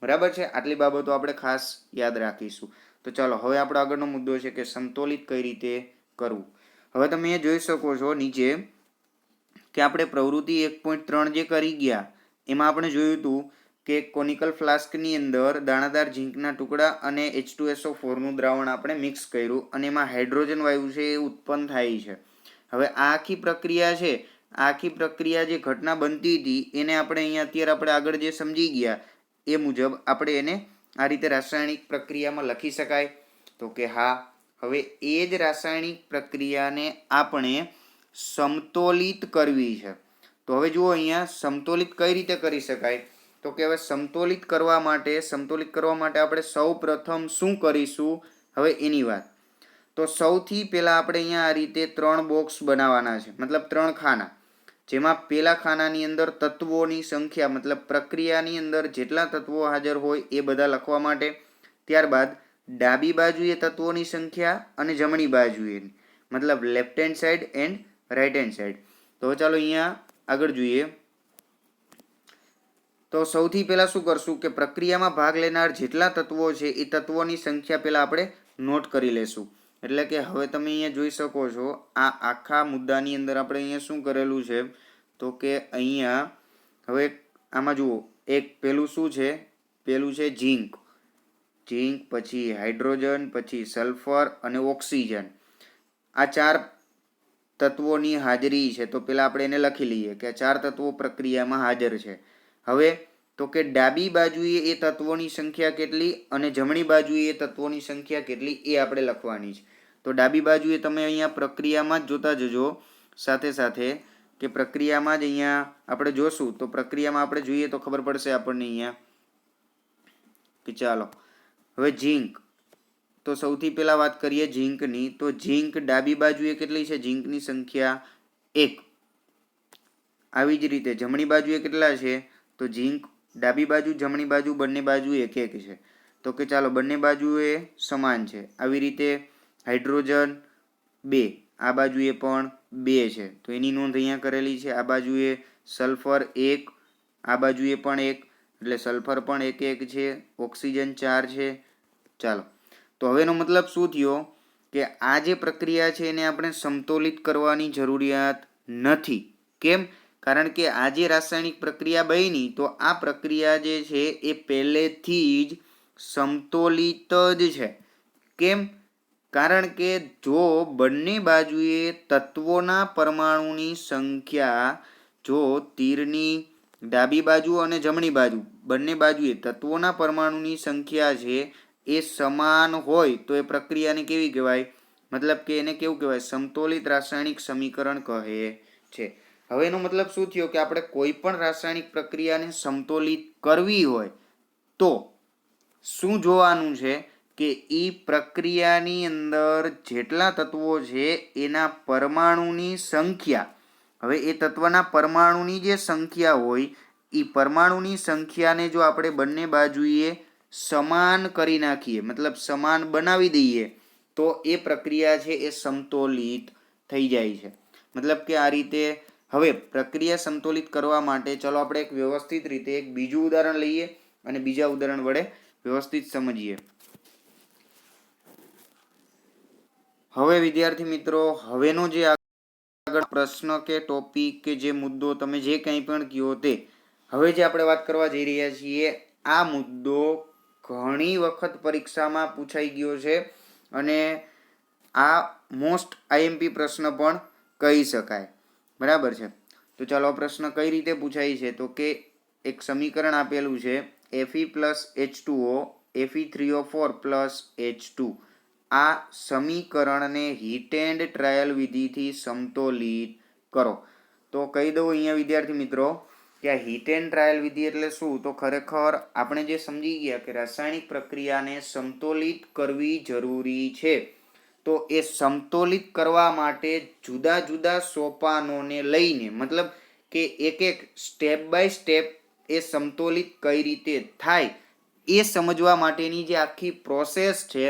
બરાબર છે? આટલી બાબતો આપણે ખાસ યાદ રાખીશું. તો ચાલો હવે આપણો આગળનો મુદ્દો છે કે સમતોલિત કઈ રીતે કરવું. હવે તમે જોઈ શકો છો નીચે કે આપણે પ્રવૃત્તિ 1.3 જે કરી ગયા એમાં આપણે જોયું હતું કે કોનિકલ ફ્લાસ્કની અંદર દાણાદાર ઝીંકના ટુકડા અને H2SO4 નું દ્રાવણ આપણે મિક્સ કર્યું અને એમાં હાઇડ્રોજન વાયુ છે એ ઉત્પન્ન થાય છે. હવે આ આખી પ્રક્રિયા છે, આ આખી પ્રક્રિયા જે ઘટના બનતી હતી એને આપણે અહીંયા અત્યારે આપણે આગળ જે સમજી ગયા એ મુજબ આપણે એને આ રીતે રાસાયણિક પ્રક્રિયામાં લખી શકાય. તો કે હા. હવે એ જ રાસાયણિક પ્રક્રિયાને આપણે સમતોલિત કરવી છે. તો હવે જુઓ અહીંયા સમતોલિત કઈ રીતે કરી શકાય? તો કે હવે સમતોલિત કરવા માટે આપણે સૌ પ્રથમ શું કરીશું? હવે એની વાત. તો સૌથી પહેલા આપણે અહીંયા આ રીતે 3 બોક્સ બનાવવાના છે, મતલબ 3 ખાના. જેમાં પહેલા ખાનાની અંદર તત્વોની સંખ્યા, મતલબ પ્રક્રિયાની અંદર જેટલા તત્વો હાજર હોય એ બધા લખવા માટે. ત્યારબાદ ડાબી બાજુએ તત્વોની સંખ્યા અને જમણી બાજુએ, મતલબ left hand side and right hand side. તો ચાલો અહીંયા આગળ જોઈએ. તો સૌથી પહેલા શું કરશું કે પ્રક્રિયામાં ભાગ લેનાર જેટલા તત્વો છે એ તત્વોની સંખ્યા પહેલા આપણે નોટ કરી લેશું. એટલે કે હવે તમે અહીંયા જોઈ શકો છો, આ આખા મુદ્દાની અંદર આપણે અહીંયા શું કરેલું છે? તો કે અહીંયા હવે આમાં જુઓ, એક પેલું શું છે? પેલું છે ઝીંક, પછી હાઇડ્રોજન, પછી સલ્ફર અને ઓક્સિજન. આ 4 તત્વોની હાજરી છે. તો પહેલા આપણે એને લખી લઈએ કે 4 તત્વો પ્રક્રિયામાં હાજર છે. હવે તો કે ડાબી બાજુએ એ તત્વોની સંખ્યા કેટલી અને જમણી બાજુએ એ તત્વોની સંખ્યા કેટલી એ આપણે લખવાની છે. તો ડાબી બાજુએ તમે અહીંયા પ્રક્રિયામાં જ જોતા જજો, સાથે સાથે કે પ્રક્રિયામાં જ અહીંયા આપણે જોશું. તો પ્રક્રિયામાં આપણે જોઈએ તો ખબર પડશે આપણને અહીંયા કે ચાલો હવે ઝીંક. તો સૌથી પહેલા વાત કરીએ ઝીંકની. તો ઝીંક ડાબી બાજુએ કેટલી છે? ઝીંકની સંખ્યા 1. આવી જ રીતે જમણી બાજુએ કેટલા છે? તો ઝીંક ડાબી બાજુ જમણી બાજુ બંને બાજુ 1 1 છે. તો કે ચાલો બંને બાજુએ સમાન છે. આવી રીતે હાઇડ્રોજન 2, આ બાજુએ પણ 2 છે. તો એની નોંધ અહીંયા કરેલી છે. આ બાજુએ સલ્ફર 1, આ બાજુએ પણ 1, એટલે સલ્ફર પણ 1 1 છે. ઓક્સિજન 4 છે. ચાલો, તો હવેનો મતલબ શું થયો કે આ જે પ્રક્રિયા છે એને આપણે સમતોલિત કરવાની જરૂરિયાત નથી. કેમ? કારણ કે આ જે રાસાયણિક પ્રક્રિયા બની, તો આ પ્રક્રિયા જે છે એ પહેલેથી જ સમતોલિત જ છે. કેમ? કારણ કે જો બંને બાજુએ તત્વોના પરમાણુની સંખ્યા, જો તીરની ડાબી બાજુ અને જમણી બાજુ બંને બાજુએ તત્વોના પરમાણુની સંખ્યા છે એ સમાન હોય તો એ પ્રક્રિયાને કેવી કહેવાય? મતલબ કે એને કેવું કહેવાય? સમતોલિત રાસાયણિક સમીકરણ કહે છે. હવે એનો મતલબ શું થયો કે આપણે કોઈ પણ રાસાયણિક પ્રક્રિયાને સમતોલિત કરવી હોય તો શું જોવાનું છે કે ઈ પ્રક્રિયાની અંદર જેટલા તત્વો છે એના પરમાણુની સંખ્યા, હવે એ તત્વના પરમાણુની જે સંખ્યા હોય એ પરમાણુની સંખ્યાને જો આપણે બંને બાજુએ સમાન કરી નાખીએ, મતલબ સમાન બનાવી દઈએ, તો એ પ્રક્રિયા છે એ સમતોલિત થઈ જાય છે. મતલબ કે આ રીતે હવે પ્રક્રિયા સમતોલિત કરવા માટે ચાલો આપણે એક વ્યવસ્થિત રીતે એક બીજું ઉદાહરણ લઈએ અને બીજા ઉદાહરણ વડે વ્યવસ્થિત સમજીએ. હવે વિદ્યાર્થી મિત્રો, હવેનો જે આગળ પ્રશ્ન કે ટોપિક કે જે મુદ્દો તમે જે કંઈ પણ કહો તે, હવે જે આપણે વાત કરવા જઈ રહ્યા છીએ, આ મુદ્દો ઘણી વખત પરીક્ષામાં પૂછાઈ ગયો છે અને આ મોસ્ટ આઈએમપી પ્રશ્ન પણ કહી શકાય. બરાબર છે? તો ચાલો પ્રશ્ન કઈ રીતે પૂછાય છે? તો કે એક સમીકરણ આપેલું છે Fe plus H2O Fe3O4 plus H2. આ સમીકરણને હીટ એન્ડ ટ્રાયલ વિધિથી સમતોલિત કરો. તો કહી દઉં અહીંયા વિદ્યાર્થી મિત્રો કે આ હીટ એન્ડ ટ્રાયલ વિધિ એટલે શું? તો ખરેખર આપણે જે સમજી ગયા કે રાસાયણિક પ્રક્રિયાને સમતોલિત કરવી જરૂરી છે, તો એ સમતોલિત કરવા માટે જુદા જુદા સોપાનોને લઈને, મતલબ કે એક એક સ્ટેપ બાય સ્ટેપ એ સમતોલિત કઈ રીતે થાય એ સમજવા માટેની જે આખી પ્રોસેસ છે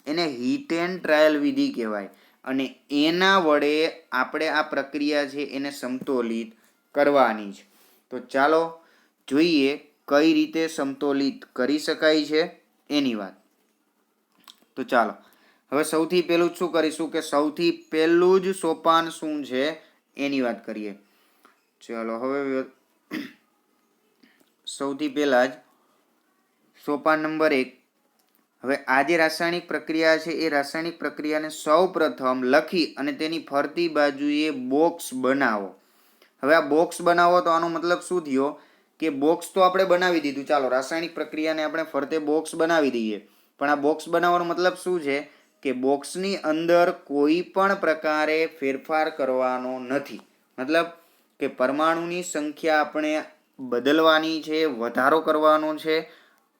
એને હીટ એન્ડ ટ્રાયલ વિધિ કહેવાય. અને એના વડે આપણે આ પ્રક્રિયા છે એને સમતોલિત કરવાની છે. તો ચાલો જોઈએ કઈ રીતે સમતોલિત કરી શકાય છે એની વાત. તો ચાલો હવે સૌથી પહેલું શું કરીશું કે સૌથી પહેલું જ સોપાન શું છે એની વાત કરીએ. ચાલો હવે સૌથી પહેલા જ સોપાન નંબર 1. હવે આ જે રાસાયણિક પ્રક્રિયા છે એ રાસાયણિક પ્રક્રિયાને સૌ પ્રથમ લખી અને તેની ફરતી બાજુએ બોક્સ બનાવો. હવે આ બોક્સ બનાવો તો આનો મતલબ શું થયો કે બોક્સ તો આપણે બનાવી દીધું. ચાલો રાસાયણિક પ્રક્રિયાને આપણે ફરતે બોક્સ બનાવી દઈએ. પણ આ બોક્સ બનાવવાનો મતલબ શું છે કે બોક્સની અંદર કોઈ પણ પ્રકારે ફેરફાર કરવાનો નથી. મતલબ કે પરમાણુની સંખ્યા આપણે બદલવાની છે, વધારો કરવાનો છે,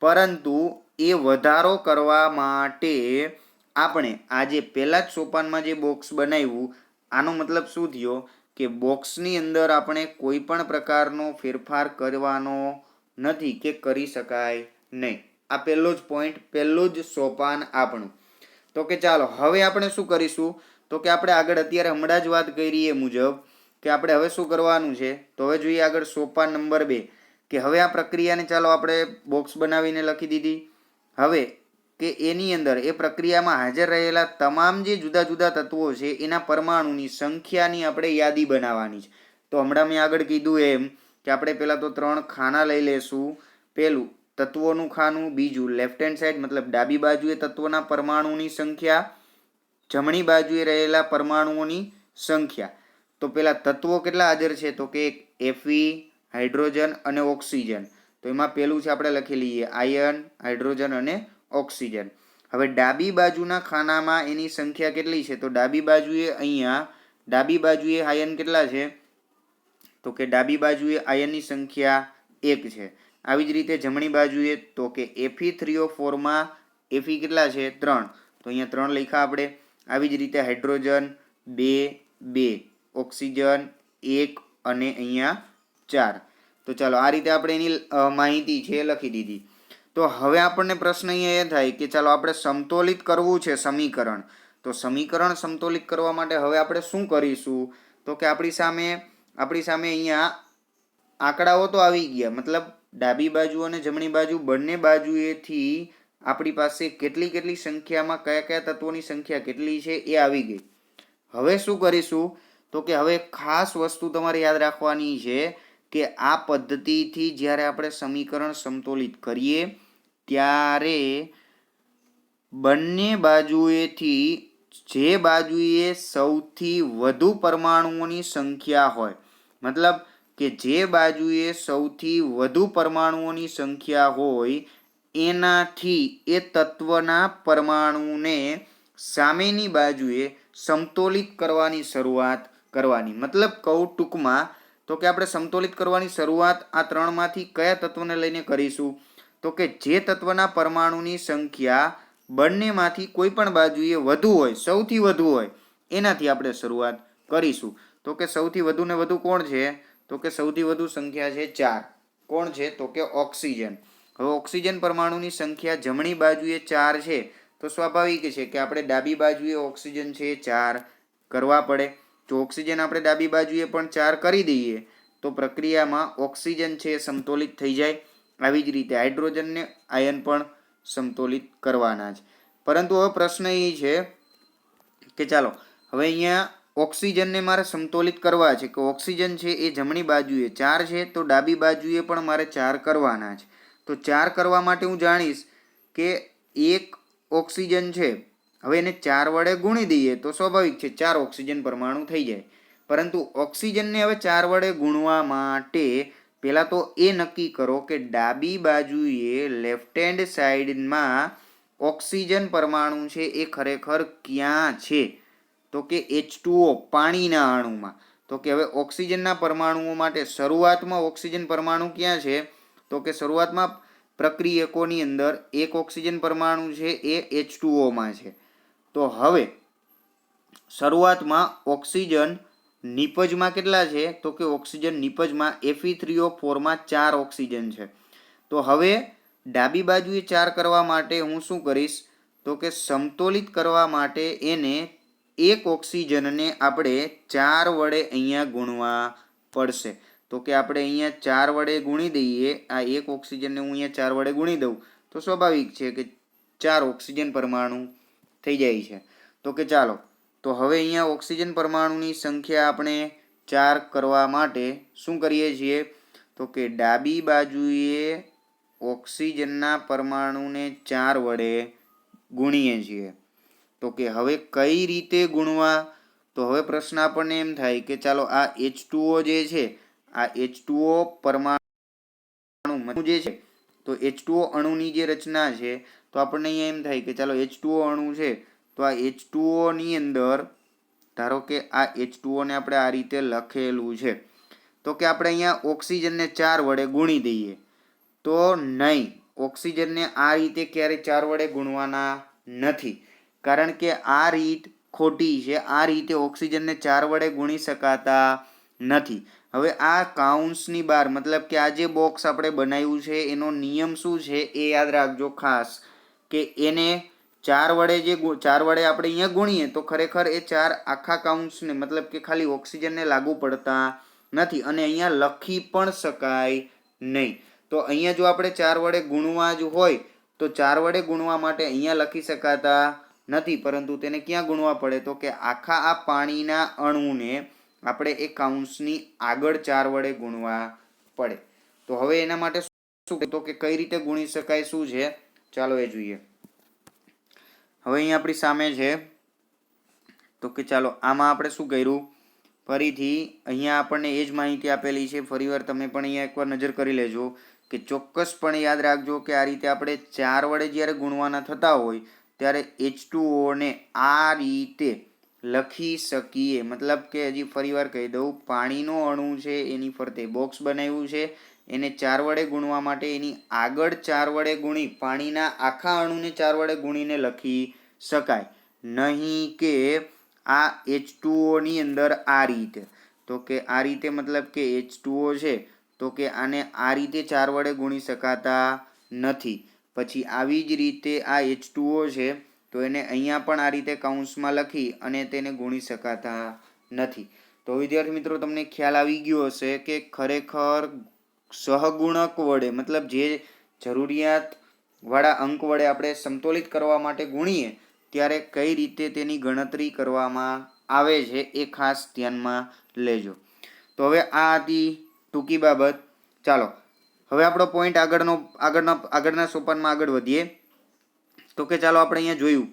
પરંતુ એ વધારો કરવા માટે આપણે આજે પહેલા જ સોપાનમાં જે બોક્સ બનાવ્યું આનો મતલબ શું થયો કે બોક્સની અંદર આપણે કોઈ પણ પ્રકારનો ફેરફાર કરવાનો નથી કે કરી શકાય નહીં. આ પહેલો જ પોઈન્ટ, પહેલું જ સોપાન આપણું. તો કે ચાલો હવે આપણે શું કરીશું તો કે આપણે આગળ અત્યારે હમણાં જ વાત કરી એ મુજબ કે આપણે હવે શું કરવાનું છે. તો હવે જોઈએ આગળ સોપાન નંબર 2 કે હવે આ પ્રક્રિયાને ચાલો આપણે બોક્સ બનાવીને લખી દીધી. હવે કે એની અંદર એ પ્રક્રિયામાં હાજર રહેલા તમામ જે જુદા જુદા તત્વો છે એના પરમાણુની સંખ્યાની આપણે યાદી બનાવવાની છે. તો હમણાં મેં આગળ કીધું એમ કે આપણે પહેલા તો 3 ખાના લઈ લેશું. પહેલું તત્વોનું ખાનું, બીજું લેફ્ટ હેન્ડ સાઈડ મતલબ ડાબી બાજુએ તત્વોના પરમાણુની સંખ્યા, જમણી બાજુએ રહેલા પરમાણુઓની સંખ્યા. તો પેલા તત્વો કેટલા હાજર છે તો કે Fe, હાઇડ્રોજન અને ઓક્સિજન. તો એમાં પેલું છે આપણે લખી લઈએ આયર્ન, હાઇડ્રોજન અને ઓક્સિજન. હવે ડાબી બાજુના ખાનામાં એની સંખ્યા કેટલી છે તો ડાબી બાજુએ અહીંયા ડાબી બાજુએ આયર્ન કેટલા છે તો કે ડાબી બાજુએ આયર્નની સંખ્યા 1 છે. આવી જ રીતે જમણી બાજુએ તો કે Fe3O4 માં Fe કેટલા છે 3. તો અહીંયા 3 લખ્યા આપણે. આવી જ રીતે હાઇડ્રોજન 2 2, ઓક્સિજન 1 અને અહીંયા 4. તો ચાલો આ રીતે આપણે એની માહિતી છે લખી દીધી. તો હવે આપણને પ્રશ્ન અહીંયા એ થાય કે ચાલો આપણે સમતોલિત કરવું છે સમીકરણ. તો સમીકરણ સમતોલિત કરવા માટે હવે આપણે શું કરીશું તો કે આપણી સામે અહીંયા આંકડાઓ તો આવી ગયા. મતલબ ડાબી બાજુ અને જમણી બાજુ બંને બાજુએથી આપણી પાસે કેટલી સંખ્યામાં કયા તત્વોની સંખ્યા કેટલી છે એ આવી ગઈ. હવે શું કરીશું તો કે હવે ખાસ વસ્તુ તમારે યાદ રાખવાની છે કે આ પદ્ધતિથી જ્યારે આપણે સમીકરણ સમતોલિત કરીએ ત્યારે બંને બાજુએથી જે બાજુએ સૌથી વધુ પરમાણુઓની સંખ્યા હોય, મતલબ કે જે બાજુએ સૌથી વધુ પરમાણુઓની સંખ્યા હોય એનાથી એ તત્વના પરમાણુને સામેની બાજુએ સમતોલિત કરવાની શરૂઆત કરવાની. મતલબ કહું ટૂંકમાં તો કે આપણે સમતોલિત કરવાની શરૂઆત આ 3 માંથી કયા તત્વને લઈને કરીશું તો કે જે તત્વના પરમાણુની સંખ્યા બંનેમાંથી કોઈ પણ બાજુએ વધુ હોય, સૌથી વધુ હોય એનાથી આપણે શરૂઆત કરીશું. તો કે સૌથી વધુ ને વધુ કોણ છે તો કે સૌથી વધુ સંખ્યા છે 4. કોણ છે તો કે ઓક્સિજન. હવે ઓક્સિજન પરમાણુની સંખ્યા જમણી બાજુએ 4 છે તો સ્વાભાવિક છે કે આપણે ડાબી બાજુએ ઓક્સિજન છે 4 કરવા પડે. જો ઓક્સિજન આપણે ડાબી બાજુએ પણ 4 કરી દઈએ તો પ્રક્રિયામાં ઓક્સિજન છે સમતોલિત થઈ જાય. આવી જ રીતે હાઇડ્રોજન ને આયન પણ સમતોલિત કરવાના છે. પરંતુ હવે પ્રશ્ન એ છે કે ચાલો હવે અહીંયા ઓક્સિજનને મારે સમતોલિત કરવા છે કે ઓક્સિજન છે એ જમણી બાજુએ 4 છે તો ડાબી બાજુએ પણ મારે 4 કરવાના છે. તો 4 કરવા માટે હું જાણીશ કે એક ઓક્સિજન છે હવે એને 4 વડે ગુણી દઈએ તો સ્વાભાવિક છે 4 ઓક્સિજન પરમાણુ થઈ જાય. પરંતુ ઓક્સિજનને હવે 4 વડે ગુણવા માટે પહેલા તો એ નક્કી કરો કે ડાબી બાજુએ લેફ્ટ હેન્ડ સાઈડમાં ઓક્સિજન પરમાણુ છે એ ખરેખર ક્યાં છે તો કે H2O પાણીના અણુમાં. તો કે હવે ઓક્સિજનના પરમાણુઓ માટે શરૂઆતમાં ઓક્સિજન પરમાણુ ક્યાં છે તો કે શરૂઆતમાં પ્રક્રિયકોની અંદર એક ઓક્સિજન પરમાણુ છે એ H2O માં છે. તો હવે શરૂઆતમાં ઓક્સિજન નિપજમાં કેટલા છે તો કે ઓક્સિજન નિપજમાં Fe3O4 માં 4 ઓક્સિજન છે. તો હવે ડાબી બાજુએ 4 કરવા માટે હું શું કરીશ તો કે સમતોલિત કરવા માટે એને એક ઓક્સિજનને આપણે 4 વડે અહીંયા ગુણવા પડશે. તો કે આપણે અહીંયા 4 વડે ગુણી દઈએ, આ એક ઓક્સિજનને હું અહીંયા 4 વડે ગુણી દઉં તો સ્વાભાવિક છે કે 4 ઓક્સિજન પરમાણુ થઈ જાય છે. તો કે ચાલો તો હવે અહીંયા ઓક્સિજન પરમાણુની સંખ્યા આપણે 4 કરવા માટે શું કરીએ છીએ તો કે ડાબી બાજુએ ઓક્સિજનના પરમાણુને 4 વડે ગુણીએ છીએ. તો કે હવે કઈ રીતે ગુણવા તો હવે પ્રશ્ન આપણને એમ થાય કે ચાલો આ H2O જે છે આ H2O પરમાણુ જે છે તો H2O અણુની જે રચના છે તો આપણને અહીંયા એમ થાય કે ચાલો H2O અણુ છે તો આ H2O ની અંદર ધારો કે આ H2O ને આપણે આ રીતે લખેલું છે તો કે આપણે અહીંયા ઓક્સિજનને 4 વડે ગુણી દઈએ તો નહીં, ઓક્સિજનને આ રીતે ક્યારે 4 વડે ગુણવાના નથી, કારણ કે આ રીત ખોટી છે. આ રીતે ઓક્સિજનને 4 વડે ગુણી શકાતા નથી. હવે આ કાઉન્સની બહાર મતલબ કે આ જે બોક્સ આપણે બનાવ્યું છે એનો નિયમ શું છે એ યાદ રાખજો ખાસ, કે એને 4 વડે આપણે અહીંયા ગુણીએ તો ખરેખર એ 4 આખા કાઉન્સને મતલબ કે ખાલી ઓક્સિજનને લાગુ પડતા નથી અને અહીંયા લખી પણ શકાય નહીં. તો અહીંયા જો આપણે 4 વડે ગુણવા જ હોય તો 4 વડે ગુણવા માટે અહીંયા લખી શકાતા નથી, પરંતુ તેને ક્યાં ગુણવા પડે તો કે આખા આ પાણીના અણુને આપણે એ કાઉન્સની આગળ 4 વડે ગુણવા પડે. તો હવે એના માટે શું તો કે કઈ રીતે ગુણી શકાય શું છે ચાલો એ જોઈએ. હવે અહીંયા આપણી સામે છે તો કે ચાલો આમાં આપણે શું કર્યું, ફરીથી અહીંયા આપણને એ જ માહિતી આપેલી છે. ફરીવાર તમે પણ અહીંયા એકવાર નજર કરી લેજો કે ચોક્કસપણે યાદ રાખજો કે આ રીતે આપણે 4 વડે જ્યારે ગુણવાના થતા હોય ત્યારે H2O ને આ રીતે લખી શકીએ. મતલબ કે હજી ફરીવાર કહી દઉં, પાણીનો અણુ છે એની ફરતે બોક્સ બનાવ્યું છે, એને 4 વડે ગુણવા માટે એની આગળ 4 વડે ગુણી પાણીના આખા અણુને 4 વડે ગુણીને લખી શકાય નહીં કે આ H2O ની અંદર આ રીતે. તો કે આ રીતે મતલબ કે H2O છે તો કે આને આ રીતે 4 વડે ગુણી શકાતા નથી. પછી આવી જ રીતે આ H2O છે તો એને અહીંયા પણ આ રીતે કૌંસમાં લખી અને તેને ગુણી શકાતા નથી. તો વિદ્યાર્થી મિત્રો તમને ખ્યાલ આવી ગયો હશે કે ખરેખર સહગુણક વડે મતલબ જે જરૂરિયાત વાળા અંક વડે આપણે સમતોલિત કરવા માટે ગુણીએ ત્યારે કઈ રીતે તેની ગણતરી કરવામાં આવે છે એ ખાસ ધ્યાનમાં લેજો. તો હવે આ હતી ટૂંકી બાબત. ચાલો હવે આપણો પોઈન્ટ આગળના સોપાનમાં આગળ વધીએ. તો કે ચાલો આપણે અહીંયા જોયું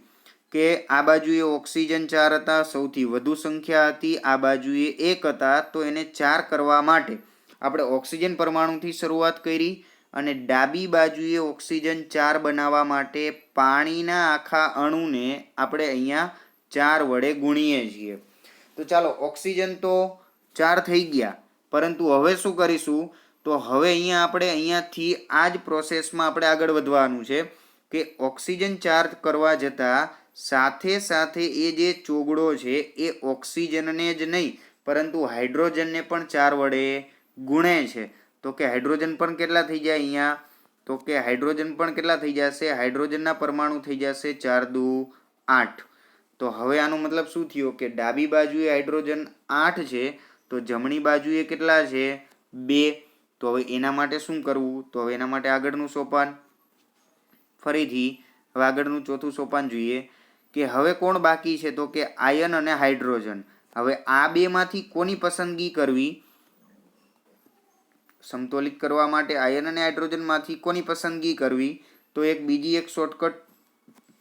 કે આ બાજુએ ઓક્સિજન 4 હતા, સૌથી વધુ સંખ્યા હતી, આ બાજુએ 1 હતા. તો એને 4 કરવા માટે આપણે ઓક્સિજન પરમાણુથી શરૂઆત કરી અને ડાબી બાજુએ ઓક્સિજન 4 બનાવવા માટે પાણીના આખા અણુને આપણે અહીંયા 4 વડે ગુણીએ છીએ. તો ચાલો ઓક્સિજન તો 4 થઈ ગયા, પરંતુ હવે શું કરીશું તો હવે અહીંયાથી આ જ પ્રોસેસમાં આપણે આગળ વધવાનું છે કે ઓક્સિજન 4 કરવા જતાં સાથે સાથે એ જે ચોગડો છે એ ઓક્સિજનને જ નહીં પરંતુ હાઇડ્રોજનને પણ 4 વડે ગુણે છે. તો કે હાઇડ્રોજન પણ કેટલા થઈ જાય અહીંયા તો કે હાઇડ્રોજન પણ કેટલા થઈ જશે, હાઇડ્રોજનના પરમાણુ થઈ જશે 4 દુ 8. તો હવે આનો મતલબ શું થયો કે ડાબી બાજુએ હાઇડ્રોજન 8 છે તો જમણી બાજુએ કેટલા છે 2. તો હવે એના માટે શું કરવું તો હવે એના માટે આગળનું સોપાન ફરીથી હવે આગળનું ચોથું સોપાન જોઈએ કે હવે કોણ બાકી છે તો કે આયન અને હાઇડ્રોજન. હવે આ બેમાંથી કોની પસંદગી કરવી સમતોલિત કરવા માટે આયન અને હાઇડ્રોજનમાંથી કોની પસંદગી કરવી તો બીજી એક શોર્ટકટ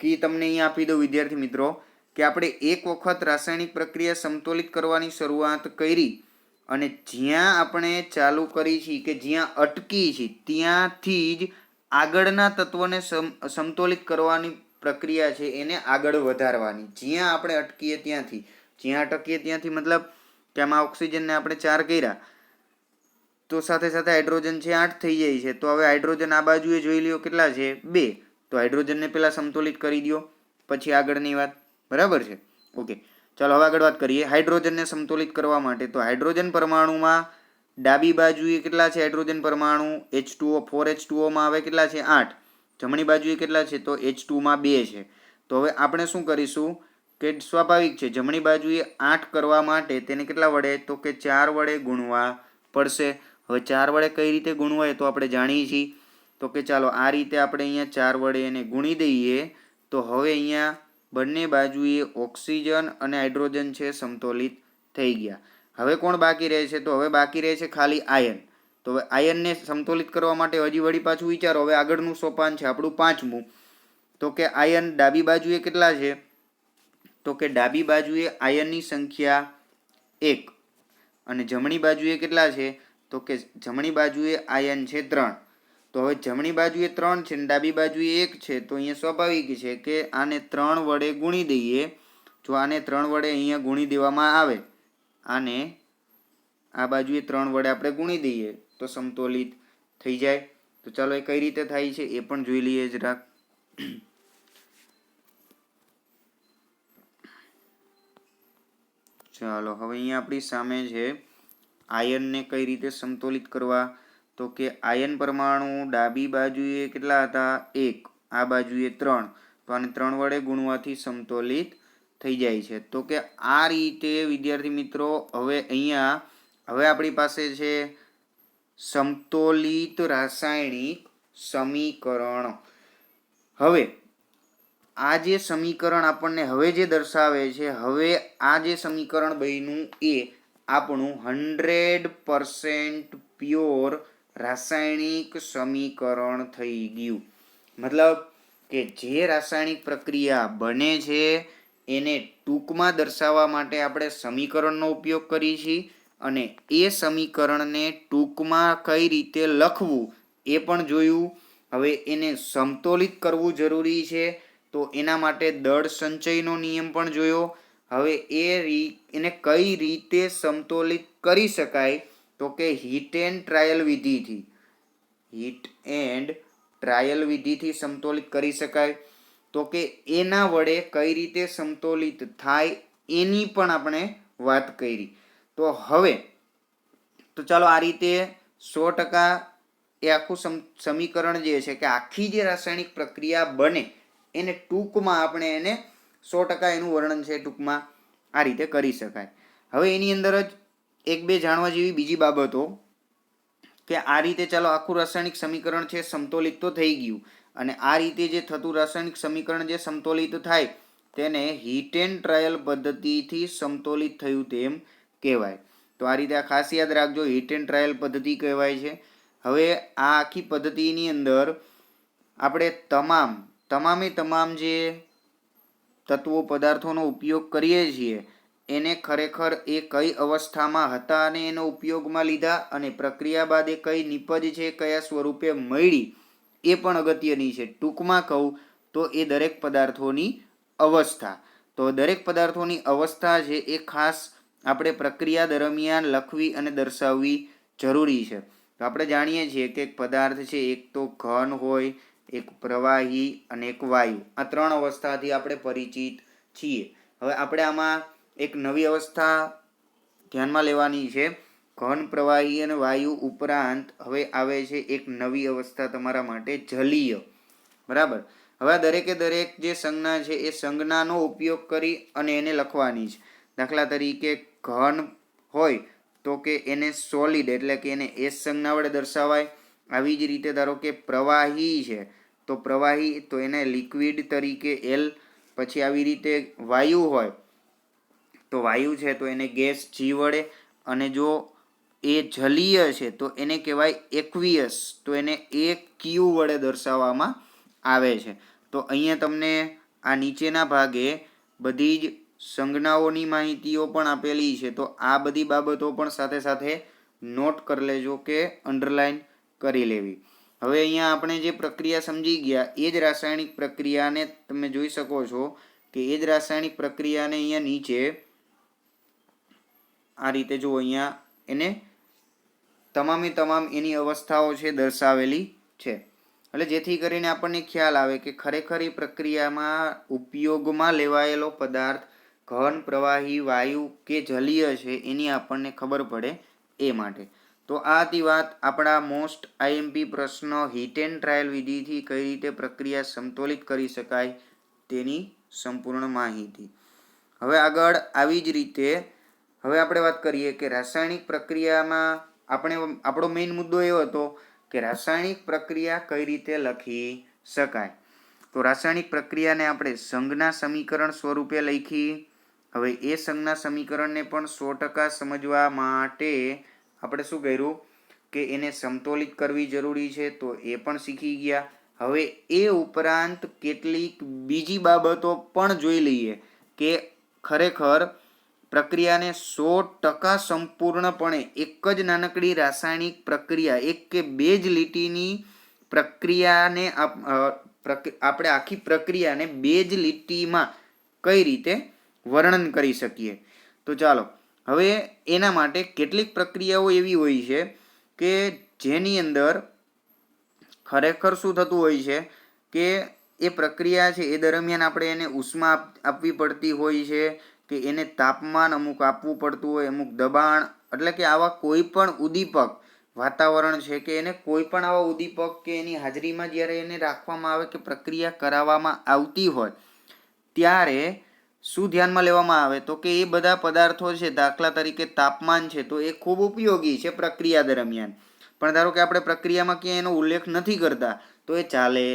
કી તમને અહીંયા આપી દઉં વિદ્યાર્થી મિત્રો કે આપણે એક વખત રાસાયણિક પ્રક્રિયા સમતોલિત કરવાની શરૂઆત કરી અને જ્યાં આપણે ચાલુ કરી છે કે જ્યાં અટકી છે ત્યાંથી જ આગળના તત્વને સમતોલિત કરવાની પ્રક્રિયા છે એને આગળ વધારવાની. જ્યાં આપણે અટકીએ ત્યાંથી મતલબ કે આમાં ઓક્સિજનને આપણે 4 કર્યા તો સાથે સાથે હાઇડ્રોજન છે 8 થઈ જાય છે. તો હવે હાઇડ્રોજન આ બાજુએ જોઈ લ્યો કેટલા છે 2. તો હાઇડ્રોજનને પહેલા સમતોલિત કરી દો પછી આગળની વાત. બરાબર છે ઓકે. ચાલો હવે આગળ વાત કરીએ હાઇડ્રોજનને સમતોલિત કરવા માટે. તો હાઇડ્રોજન પરમાણુમાં ડાબી બાજુએ કેટલા છે હાઇડ્રોજન પરમાણુ H2O 4H2O માં આવે કેટલા છે 8. જમણી બાજુએ કેટલા છે તો H2 માં 2 છે. તો હવે આપણે શું કરીશું કે સ્વાભાવિક છે જમણી બાજુએ 8 કરવા માટે તેને કેટલા વડે તો કે 4 વડે ગુણવા પડશે. હવે 4 વડે કઈ રીતે ગુણવાય તો આપણે જાણીએ છીએ. તો કે ચાલો આ રીતે આપણે અહીંયા 4 વડે એને ગુણી દઈએ. તો હવે અહીંયા બંને બાજુએ ઓક્સિજન અને હાઇડ્રોજન છે સમતોલિત થઈ ગયા. હવે કોણ બાકી રહે છે તો હવે બાકી રહે છે ખાલી આયન. તો હવે આયનને સમતોલિત કરવા માટે વળી પાછું વિચારો. હવે આગળનું સોપાન છે આપણું 5મું. તો કે આયન ડાબી બાજુએ કેટલા છે તો કે ડાબી બાજુએ આયનની સંખ્યા 1 અને જમણી બાજુએ કેટલા છે તો કે જમણી બાજુએ આયન છે 3. તો હવે જમણી બાજુએ 3 છે ને ડાબી બાજુએ 1 છે, તો અહીંયા સ્વાભાવિક છે કે આને 3 વડે ગુણી દઈએ. જો આને 3 વડે અહીંયા ગુણી દેવામાં આવે, આને આ બાજુએ 3 વડે આપણે ગુણી દઈએ તો સમતોલિત થઈ જાય. તો ચાલો એ કઈ રીતે થાય છે એ પણ જોઈ લઈએ જરાક. ચાલો હવે અહીંયા આપણી સામે છે આયનને કઈ રીતે સમતોલિત કરવા. તો કે આયન પરમાણુ ડાબી બાજુએ કેટલા હતા? 1, આ બાજુએ 3. તો આને 3 વડે ગુણવાથી સમતોલિત થઈ જાય છે. તો કે આ રીતે વિદ્યાર્થી મિત્રો હવે આપણી પાસે છે સમતોલિત રાસાયણિક સમીકરણ. હવે આ જે સમીકરણ આપણને હવે જે દર્શાવે છે, હવે આ જે સમીકરણ બન્યું એ આપણું 100% પ્યોર રાસાયણિક સમીકરણ થઈ ગયું. મતલબ કે જે રાસાયણિક પ્રક્રિયા બને છે એને ટૂંકમાં દર્શાવવા માટે આપણે સમીકરણનો ઉપયોગ કરીએ છીએ, અને એ સમીકરણને ટૂંકમાં કઈ રીતે લખવું એ પણ જોયું. હવે એને સમતોલિત કરવું જરૂરી છે, તો એના માટે દળ સંચયનો નિયમ પણ જોયો. હવે એને કઈ રીતે સમતોલિત કરી શકાય, તો કે હીટ એન્ડ ટ્રાયલ વિધિથી સમતોલિત કરી શકાય. તો કે એના વડે કઈ રીતે સમતોલિત થાય એની પણ આપણે વાત કરી. તો ચાલો આ રીતે 100% એ આખું સમીકરણ જે છે કે આખી જે રાસાયણિક પ્રક્રિયા બને એને ટૂંકમાં આપણે એને 100% એનું વર્ણન છે ટૂંકમાં આ રીતે કરી શકાય. હવે એની અંદર જ એક બે જાણવા જેવી બીજી બાબતો કે આ રીતે ચાલો આખું રાસાયણિક સમીકરણ છે સમતોલિત તો થઈ ગયું, અને આ રીતે જે થતું રાસાયણિક સમીકરણ જે સમતોલિત થાય તેને હીટ એન્ડ ટ્રાયલ પદ્ધતિથી સમતોલિત થયું તેમ કહેવાય. તો આ રીતે આ ખાસ યાદ રાખજો, હીટ એન્ડ ટ્રાયલ પદ્ધતિ કહેવાય છે. હવે આ આખી પદ્ધતિની અંદર આપણે તમામ જે તત્વો પદાર્થોનો ઉપયોગ કરીએ છીએ એને ખરેખર એ કઈ અવસ્થામાં હતા અને એનો ઉપયોગમાં લીધા, અને પ્રક્રિયા બાદ એ કઈ નિપજ છે કયા સ્વરૂપે મળી એ પણ અગત્યની છે. ટૂંકમાં કહું તો એ દરેક પદાર્થોની અવસ્થા. તો દરેક પદાર્થોની અવસ્થા છે એ ખાસ આપણે પ્રક્રિયા દરમિયાન લખવી અને દર્શાવવી જરૂરી છે. તો આપણે જાણીએ છીએ કે એક પદાર્થ છે એક તો ઘન હોય, એક પ્રવાહી અને એક વાયુ. આ 3 અવસ્થાથી આપણે પરિચિત છીએ. હવે આપણે આમાં એક નવી અવસ્થા ધ્યાનમાં લેવાની છે. ઘન, પ્રવાહી અને વાયુ ઉપરાંત હવે આવે છે એક નવી અવસ્થા તમારા માટે, જલીય. બરાબર. હવે દરેકે દરેક જે સંજ્ઞા છે એ સંજ્ઞાનો ઉપયોગ કરી અને એને લખવાની છે. દાખલા તરીકે ઘન હોય તો કે એને સોલિડ એટલે કે એને એસ સંજ્ઞા વડે દર્શાવાય. આવી જ રીતે ધારો કે પ્રવાહી છે તો પ્રવાહી તો એને લિક્વિડ તરીકે એલ. પછી આવી રીતે વાયુ હોય તો વાયુ છે તો એને ગેસ જી વડે, અને જો એ જલીય છે તો એને કહેવાય એક્વિયસ, તો એને એ ક્યુ વડે દર્શાવવામાં આવે છે. તો અહીંયા તમને આ નીચેના ભાગે બધી જ સંજ્ઞાઓની માહિતીઓ પણ આપેલી છે. તો આ બધી બાબતો પણ સાથે સાથે નોટ કરી લેજો કે અંડરલાઈન કરી લેવી. હવે અહીંયા આપણે જે પ્રક્રિયા સમજી ગયા એ જ રાસાયણિક પ્રક્રિયાને તમે જોઈ શકો છો કે એ જ રાસાયણિક પ્રક્રિયાને અહીંયા નીચે આ રીતે જો અહીંયા એને તમામ એની અવસ્થાઓ છે દર્શાવેલી છે. એટલે જેથી કરીને આપણને ખ્યાલ આવે કે ખરેખર એ પ્રક્રિયામાં ઉપયોગમાં લેવાયેલો પદાર્થ ઘન, પ્રવાહી, વાયુ કે જલીય છે એની આપણને ખબર પડે એ માટે. તો આ હતી વાત આપણા મોસ્ટ આઈએમપી પ્રશ્ન હીટ એન્ડ ટ્રાયલ વિધિથી કઈ રીતે પ્રક્રિયા સમતોલિત કરી શકાય તેની સંપૂર્ણ માહિતી. હવે આગળ આવી જ રીતે હવે આપણે વાત કરીએ કે રાસાયણિક પ્રક્રિયામાં આપણો મેઇન મુદ્દો એવો હતો કે રાસાયણિક પ્રક્રિયા કઈ રીતે લખી શકાય. તો રાસાયણિક પ્રક્રિયાને આપણે સંજ્ઞા સમીકરણ સ્વરૂપે લખી. હવે એ સંજ્ઞા સમીકરણને પણ 100% સમજવા માટે આપણે શું કર્યું કે એને સમતોલિત કરવી જરૂરી છે, તો એ પણ શીખી ગયા. હવે એ ઉપરાંત કેટલીક બીજી બાબતો પણ જોઈ લઈએ કે ખરેખર પ્રક્રિયાને 100% સંપૂર્ણપણે એક જ નાનકડી રાસાયણિક પ્રક્રિયા, એક કે બે જ લીટીની પ્રક્રિયાને આપણે આખી પ્રક્રિયાને 2 જ લીટીમાં કઈ રીતે વર્ણન કરી શકીએ. તો ચાલો હવે એના માટે કેટલીક પ્રક્રિયાઓ એવી હોય છે કે જેની અંદર ખરેખર શું થતું હોય છે કે એ પ્રક્રિયા છે એ દરમિયાન આપણે એને ઉષ્મા આપવી પડતી હોય છે કે એને તાપમાન અમુક આપવું પડતું હોય, અમુક દબાણ, એટલે કે આવા કોઈ પણ ઉદ્દીપક વાતાવરણ છે કે એને કોઈ પણ આવા ઉદ્દીપક કે એની હાજરીમાં જ્યારે એને રાખવામાં આવે કે પ્રક્રિયા કરાવવામાં આવતી હોય ત્યારે શું ધ્યાનમાં લેવામાં આવે તો કે એ બધા પદાર્થો છે, દાખલા તરીકે તાપમાન છે, તો એ ખૂબ ઉપયોગી છે પ્રક્રિયા દરમિયાન. પણ ધારો કે આપણે પ્રક્રિયામાં ક્યાંય એનો ઉલ્લેખ નથી કરતા તો એ ચાલે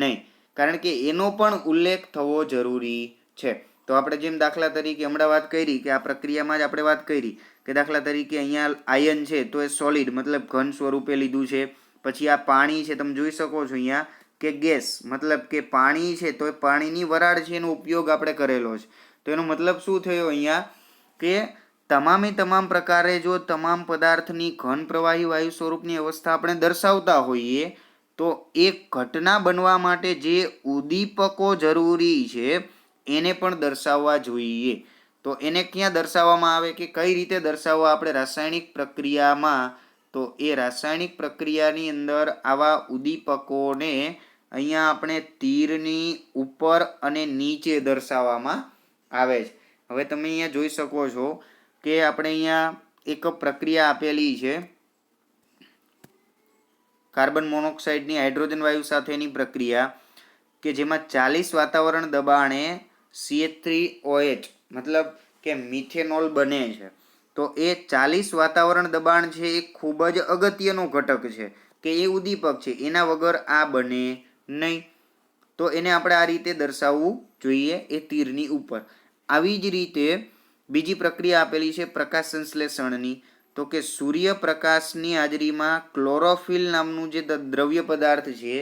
નહીં, કારણ કે એનો પણ ઉલ્લેખ થવો જરૂરી છે. તો આપણે જેમ દાખલા તરીકે હમણાં વાત કરી કે આ પ્રક્રિયામાં જ આપણે વાત કરી કે દાખલા તરીકે અહીંયા આયન છે તો એ સોલિડ મતલબ ઘન સ્વરૂપે લીધું છે. પછી આ પાણી છે, તમે જોઈ શકો છો અહીંયા કે ગેસ મતલબ કે પાણી છે તો એ પાણીની વરાળ છે એનો ઉપયોગ આપણે કરેલો છે. તો એનો મતલબ શું થયો અહીંયા કે તમામે તમામ પ્રકારે જો તમામ પદાર્થની ઘન પ્રવાહી વાયુ સ્વરૂપની અવસ્થા આપણે દર્શાવતા હોઈએ તો એક ઘટના બનવા માટે જે ઉદ્દીપકો જરૂરી છે એને પણ દર્શાવવા જોઈએ. તો એને ક્યાં દર્શાવવામાં આવે કે કઈ રીતે દર્શાવવા આપણે રાસાયણિક પ્રક્રિયામાં, તો એ રાસાયણિક પ્રક્રિયાની અંદર આવા ઉદ્દીપકોને અહીંયા આપણે તીરની ઉપર અને નીચે દર્શાવવામાં આવે છે. હવે તમે અહીંયા જોઈ શકો છો કે આપણે અહીંયા એક પ્રક્રિયા આપેલી છે કાર્બન મોનોક્સાઇડની હાઇડ્રોજન વાયુ સાથેની પ્રક્રિયા કે જેમાં 40 વાતાવરણ દબાણે CH3OH મતલબ કે મિથેનોલ બને છે. તો એ 40 વાતાવરણ દબાણ છે એ ખૂબ જ અગત્યનો ઘટક છે કે એ ઉદ્દીપક છે, એના વગર આ બને નહીં. તો એને આપણે આ રીતે દર્શાવવું જોઈએ એ તીરની ઉપર. આવી જ રીતે બીજી પ્રક્રિયા આપેલી છે પ્રકાશ સંશ્લેષણની, તો કે સૂર્યપ્રકાશની હાજરીમાં ક્લોરોફિલ નામનું જે દ્રવ્ય પદાર્થ છે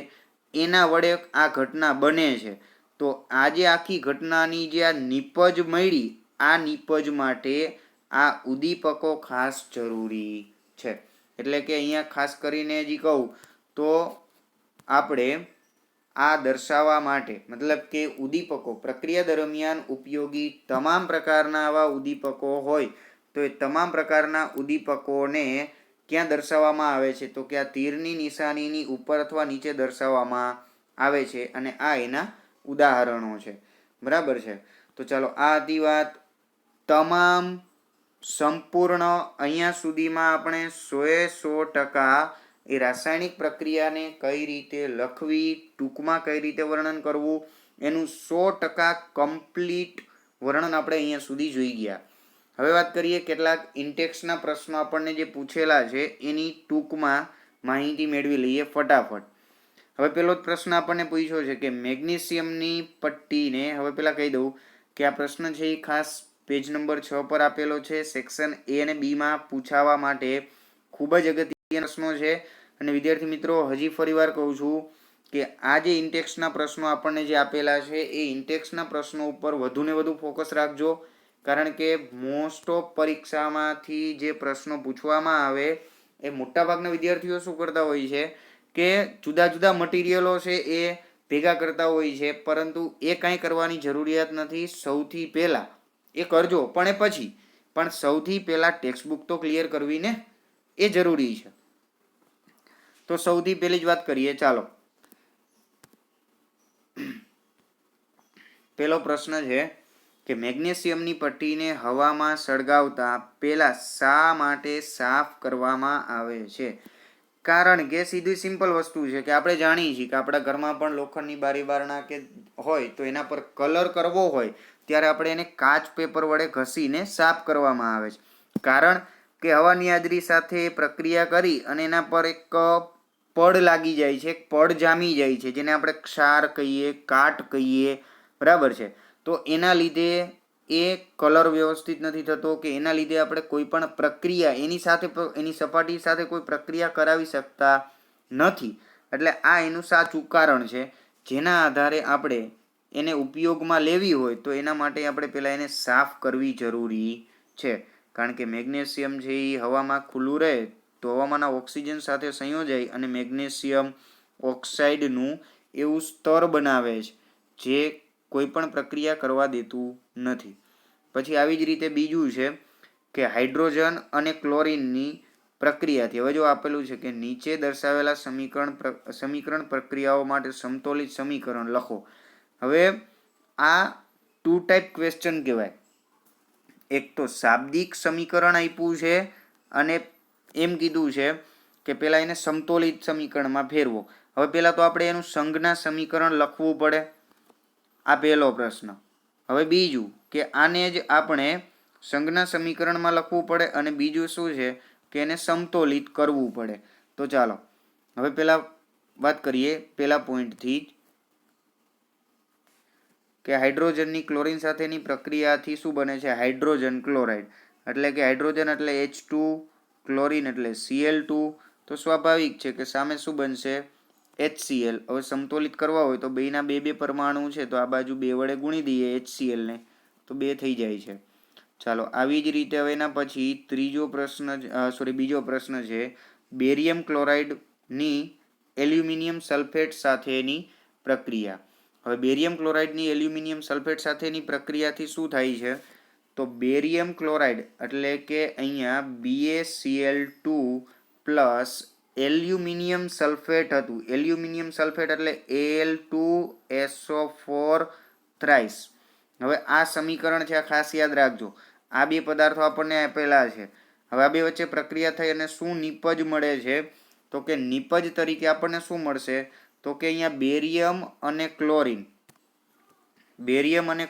એના વડે આ ઘટના બને છે. તો આ જે આખી ઘટનાની જે આ નિપજ મળી, આ નિપજ માટે આ ઉદ્દીપકો ખાસ જરૂરી છે. એટલે કે અહીંયા ખાસ કરીને હજી કહું તો આપણે આ દર્શાવવા માટે મતલબ કે ઉદ્દીપકો પ્રક્રિયા દરમિયાન ઉપયોગી તમામ પ્રકારના આવા ઉદ્દીપકો હોય તો એ તમામ પ્રકારના ઉદ્દીપકોને ક્યાં દર્શાવવામાં આવે છે તો કે આ તીરની નિશાનીની ઉપર અથવા નીચે દર્શાવવામાં આવે છે. અને આ એના ઉદાહરણો છે. બરાબર છે. તો ચાલો આ હતી વાત તમામ સંપૂર્ણ. અહીંયા સુધીમાં આપણે 100% એ રાસાયણિક પ્રક્રિયાને કઈ રીતે લખવી, ટૂંકમાં કઈ રીતે વર્ણન કરવું, એનું 100% કમ્પ્લીટ વર્ણન આપણે અહીંયા સુધી જોઈ ગયા. હવે વાત કરીએ કેટલાક ઇન્ટેક્સના પ્રશ્નો આપણને જે પૂછેલા છે એની ટૂંકમાં માહિતી મેળવી લઈએ ફટાફટ. હવે પેલો જ પ્રશ્ન આપણને પૂછ્યો છે કે મેગ્નેશિયમની પટ્ટીને, હવે પેલા કહી દઉં કે આ પ્રશ્ન છે એ ખાસ પેજ નંબર 6 પર આપેલો છે. સેક્શન A અને B માં પૂછાવા માટે ખૂબ જ અગત્યના પ્રશ્નો છે. અને વિદ્યાર્થી મિત્રો હજી ફરીવાર કહું છું કે આ જે ઇન્ટેક્સના પ્રશ્નો આપણને જે આપેલા છે એ ઇન્ટેક્સના પ્રશ્નો ઉપર વધુ ને વધુ ફોકસ રાખજો, કારણ કે મોસ્ટ ઓફ પરીક્ષામાંથી જે પ્રશ્નો પૂછવામાં આવે એ મોટાભાગના વિદ્યાર્થીઓ શું કરતા હોય છે કે જુદા જુદા મટીરિયલો છે એ ભેગા કરતા હોય છે, પરંતુ એ કાંઈ કરવાની જરૂરિયાત નથી. સૌથી પહેલાં એ કરજો પણ એ પછી, પણ સૌથી પહેલાં ટેક્સ્ટબુક તો ક્લિયર કરવી ને, એ જરૂરી છે. તો સૌથી પહેલી જ વાત કરીએ. ચાલો, પહેલો પ્રશ્ન છે કે મેગ્નેશિયમની પટ્ટીને હવામાં સળગાવતા પહેલા શા માટે સાફ કરવામાં આવે છે? કારણ કે સીધી સિમ્પલ વસ્તુ છે કે આપણે જાણીએ છીએ કે આપણા ઘરમાં પણ લોખંડની બારી બારણા કે હોય તો એના પર કલર કરવો હોય ત્યારે આપણે એને કાચ પેપર વડે ઘસીને સાફ કરવામાં આવે છે. કારણ કે હવાની હાજરી સાથે પ્રક્રિયા કરી અને એના પર એક પડ લાગી જાય છે, પડ જામી જાય છે, જેને આપણે ક્ષાર કહીએ, કાટ કહીએ. બરાબર છે. તો એના લીધે એ કલર વ્યવસ્થિત નથી થતો કે એના લીધે આપણે કોઈ પણ પ્રક્રિયા એની સાથે એની સપાટી સાથે કોઈ પ્રક્રિયા કરાવી શકતા નથી. એટલે આ એનું સાચું કારણ છે, જેના આધારે આપણે એને ઉપયોગમાં લેવી હોય તો એના માટે આપણે પહેલાં એને સાફ કરવી જરૂરી છે. કારણ કે મેગ્નેશિયમ છે એ હવામાં ખુલ્લું રહે તો હવામાંના ઓક્સિજન સાથે સંયોજાય અને મેગ્નેશિયમ ઓક્સાઇડનું એવું સ્તર બનાવે છે જે કોઈ પણ પ્રક્રિયા કરવા દેતું નથી. પછી આવી જ રીતે બીજું છે કે હાઇડ્રોજન અને ક્લોરીનની પ્રક્રિયાથી, હવે જો આપેલું છે કે નીચે દર્શાવેલા સમીકરણ પ્રક્રિયાઓ માટે સમતોલિત સમીકરણ લખો. હવે આ 2 ટાઈપ ક્વેશ્ચન કહેવાય. એક તો શાબ્દિક સમીકરણ આપ્યું છે અને એમ કીધું છે કે પેલા એને સમતોલિત સમીકરણમાં ફેરવો. હવે પેલા તો આપણે એનું સંજ્ઞા સમીકરણ લખવું પડે, આ પહેલો પ્રશ્ન. હવે બીજું કે આને જ આપણે સંજ્ઞા સમીકરણમાં લખવું પડે અને બીજું શું છે કે એને સમતોલિત કરવું પડે. તો ચાલો હવે પેલા વાત કરીએ પેલા પોઈન્ટથી કે હાઇડ્રોજનની ક્લોરીન સાથેની પ્રક્રિયાથી શું બને છે? Hydrogen chloride. એટલે કે હાઇડ્રોજન એટલે H2, ક્લોરીન એટલે Cl2. તો સ્વાભાવિક છે કે સામે શું બનશે? HCl. હવે સમતોલિત કરવા હોય તો બેના બે પરમાણુ છે તો આ બાજુ 2 વડે ગુણી દઈએ HCl ને તો 2 થઈ જાય છે. ચાલો આવી જ રીતે હવે એના પછી બીજો પ્રશ્ન છે બેરિયમ ક્લોરાઇડની એલ્યુમિનિયમ સલ્ફેટ સાથેની પ્રક્રિયા. હવે બેરિયમ ક્લોરાઇડની એલ્યુમિનિયમ સલ્ફેટ સાથેની પ્રક્રિયાથી શું થાય છે? તો બેરિયમ ક્લોરાઇડ એટલે કે અહીંયા BaCl2 પ્લસ એલ્યુમિનિયમ સલ્ફેટ હતું. એલ્યુમિનિયમ સલ્ફેટ એટલે Al2SO4 થ્રાઇસ. હવે આ સમીકરણ છે, આ ખાસ યાદ રાખજો. આ બે પદાર્થો આપણને આપેલા છે. હવે આ બે વચ્ચે પ્રક્રિયા થઈ અને શું નિપજ મળે છે? તો કે નિપજ તરીકે આપણને શું મળશે? તો કે અહીંયા બેરિયમ અને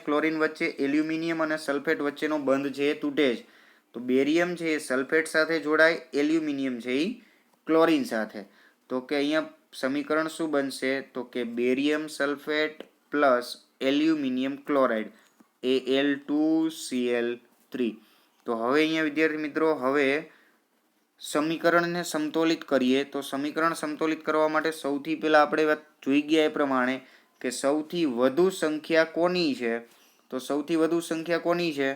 ક્લોરીન વચ્ચે એલ્યુમિનિયમ અને સલ્ફેટ વચ્ચેનો બંધ છે એ તૂટે છે. તો બેરિયમ છે એ સલ્ફેટ સાથે જોડાય, એલ્યુમિનિયમ છે એ ક્લોરીન સાથે. તો કે અહીંયા સમીકરણ શું બનશે? તો કે barium sulphate plus aluminium chloride Al2Cl3. તો હવે અહીંયા વિદ્યાર્થી મિત્રો હવે સમીકરણને સમતોલિત કરીએ. તો સમીકરણ સમતોલિત કરવા માટે સૌથી પહેલા આપણે જોઈ ગયા એ પ્રમાણે કે સૌથી વધુ સંખ્યા કોની છે? તો સૌથી વધુ સંખ્યા કોની છે?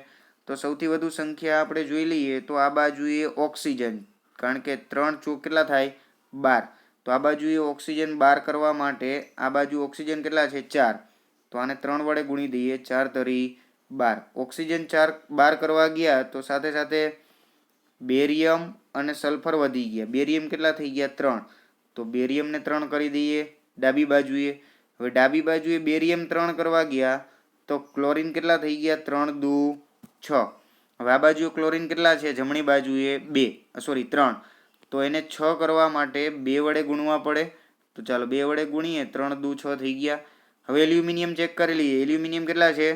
તો સૌથી વધુ સંખ્યા આપણે જોઈ લઈએ તો આ બાજુએ ઓક્સિજન, કારણ કે 3 ચોક કેટલા થાય? 12. તો આ બાજુએ ઓક્સિજન 12 કરવા માટે આ બાજુ ઓક્સિજન કેટલા છે? 4. તો આને 3 વડે ગુણી દઈએ, 4 તરી 12. ઓક્સિજન 12 કરવા ગયા તો સાથે સાથે બેરિયમ અને સલ્ફર વધી ગયા. બેરિયમ કેટલા થઈ ગયા? 3. તો બેરિયમને 3 કરી દઈએ ડાબી બાજુએ. હવે ડાબી બાજુએ બેરિયમ 3 કરવા ગયા તો ક્લોરીન કેટલા થઈ ગયા? 3 દુ 6. હવે આ બાજુ ક્લોરીન કેટલા છે? જમણી બાજુએ 3. તો એને 6 કરવા માટે 2 વડે ગુણવા પડે. તો ચાલો 2 વડે ગુણીએ, 3 દુ 6 થઈ ગયા. હવે એલ્યુમિનિયમ ચેક કરી લઈએ. એલ્યુમિનિયમ કેટલા છે?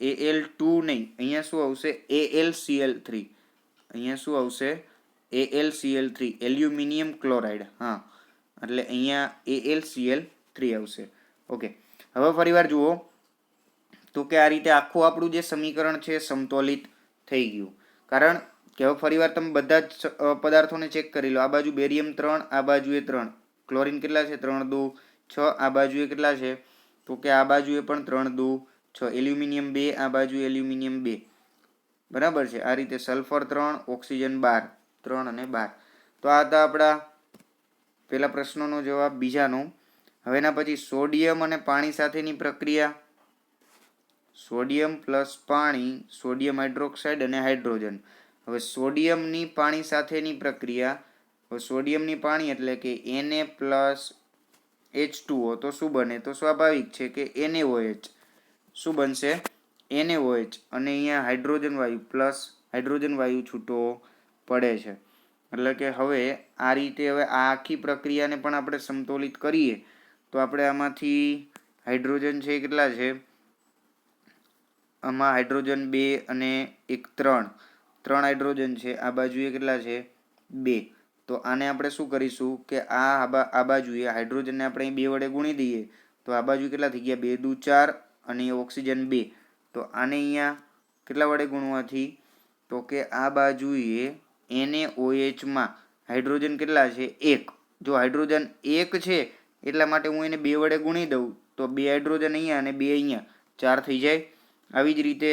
Al2 નહીં, અહીંયા શું આવશે? AlCl3. અહીંયા શું આવશે? AlCl3, aluminium chloride. હા, એટલે અહીંયા AlCl3 આવશે. ઓકે, હવે ફરીવાર જુઓ તો કે આ રીતે આખું આપણું જે સમીકરણ છે સમતોલિત થઈ ગયું. કારણ કે હવે ફરીવાર તમે બધા જ પદાર્થોને ચેક કરી લો. આ બાજુ બેરિયમ 3, આ બાજુએ 3. ક્લોરીન કેટલા છે? 3 દુ 6. આ બાજુએ કેટલા છે? તો કે આ બાજુએ પણ 3 દુ 6. એલ્યુમિનિયમ 2, આ બાજુ એલ્યુમિનિયમ 2. બરાબર છે. આ રીતે સલ્ફર 3, ઓક્સિજન 12. 3 અને 12. તો આ હતા આપણા પેલા પ્રશ્નોનો જવાબ. બીજાનો હવે એના પછી સોડિયમ અને પાણી સાથેની પ્રક્રિયા. સોડિયમ પ્લસ પાણી, સોડિયમ હાઇડ્રોક્સાઇડ અને હાઇડ્રોજન. હવે સોડિયમની પાણી સાથેની પ્રક્રિયા. હવે સોડિયમની પાણી એટલે કે Na પ્લસ H2O. તો શું બને? તો સ્વાભાવિક છે કે NaOH. શું બનશે? NaOH. અને અહીંયા હાઇડ્રોજન વાયુ પ્લસ હાઇડ્રોજન વાયુ છૂટો પડે છે. એટલે કે હવે આ રીતે હવે આ આખી પ્રક્રિયાને પણ આપણે સમતોલિત કરીએ તો આપણે આમાંથી હાઇડ્રોજન છે કેટલા છે? આમાં હાઇડ્રોજન 2 અને 1 3 હાઇડ્રોજન છે. આ બાજુએ કેટલા છે? 2. તો આને આપણે શું કરીશું કે આ બાજુએ હાઇડ્રોજનને આપણે 2 વડે ગુણી દઈએ તો આ બાજુ કેટલા થઈ ગયા? 2 દુ 4 અને ઓક્સિજન 2. તો આને અહીંયા કેટલા વડે ગુણવાથી? તો કે આ બાજુએ NaOH માં હાઇડ્રોજન કેટલા છે? 1. જો હાઇડ્રોજન 1 છે એટલા માટે હું એને 2 વડે ગુણી દઉં તો 2 હાઇડ્રોજન અહીંયા અને 2 અહીંયા, 4 થઈ જાય. આવી જ રીતે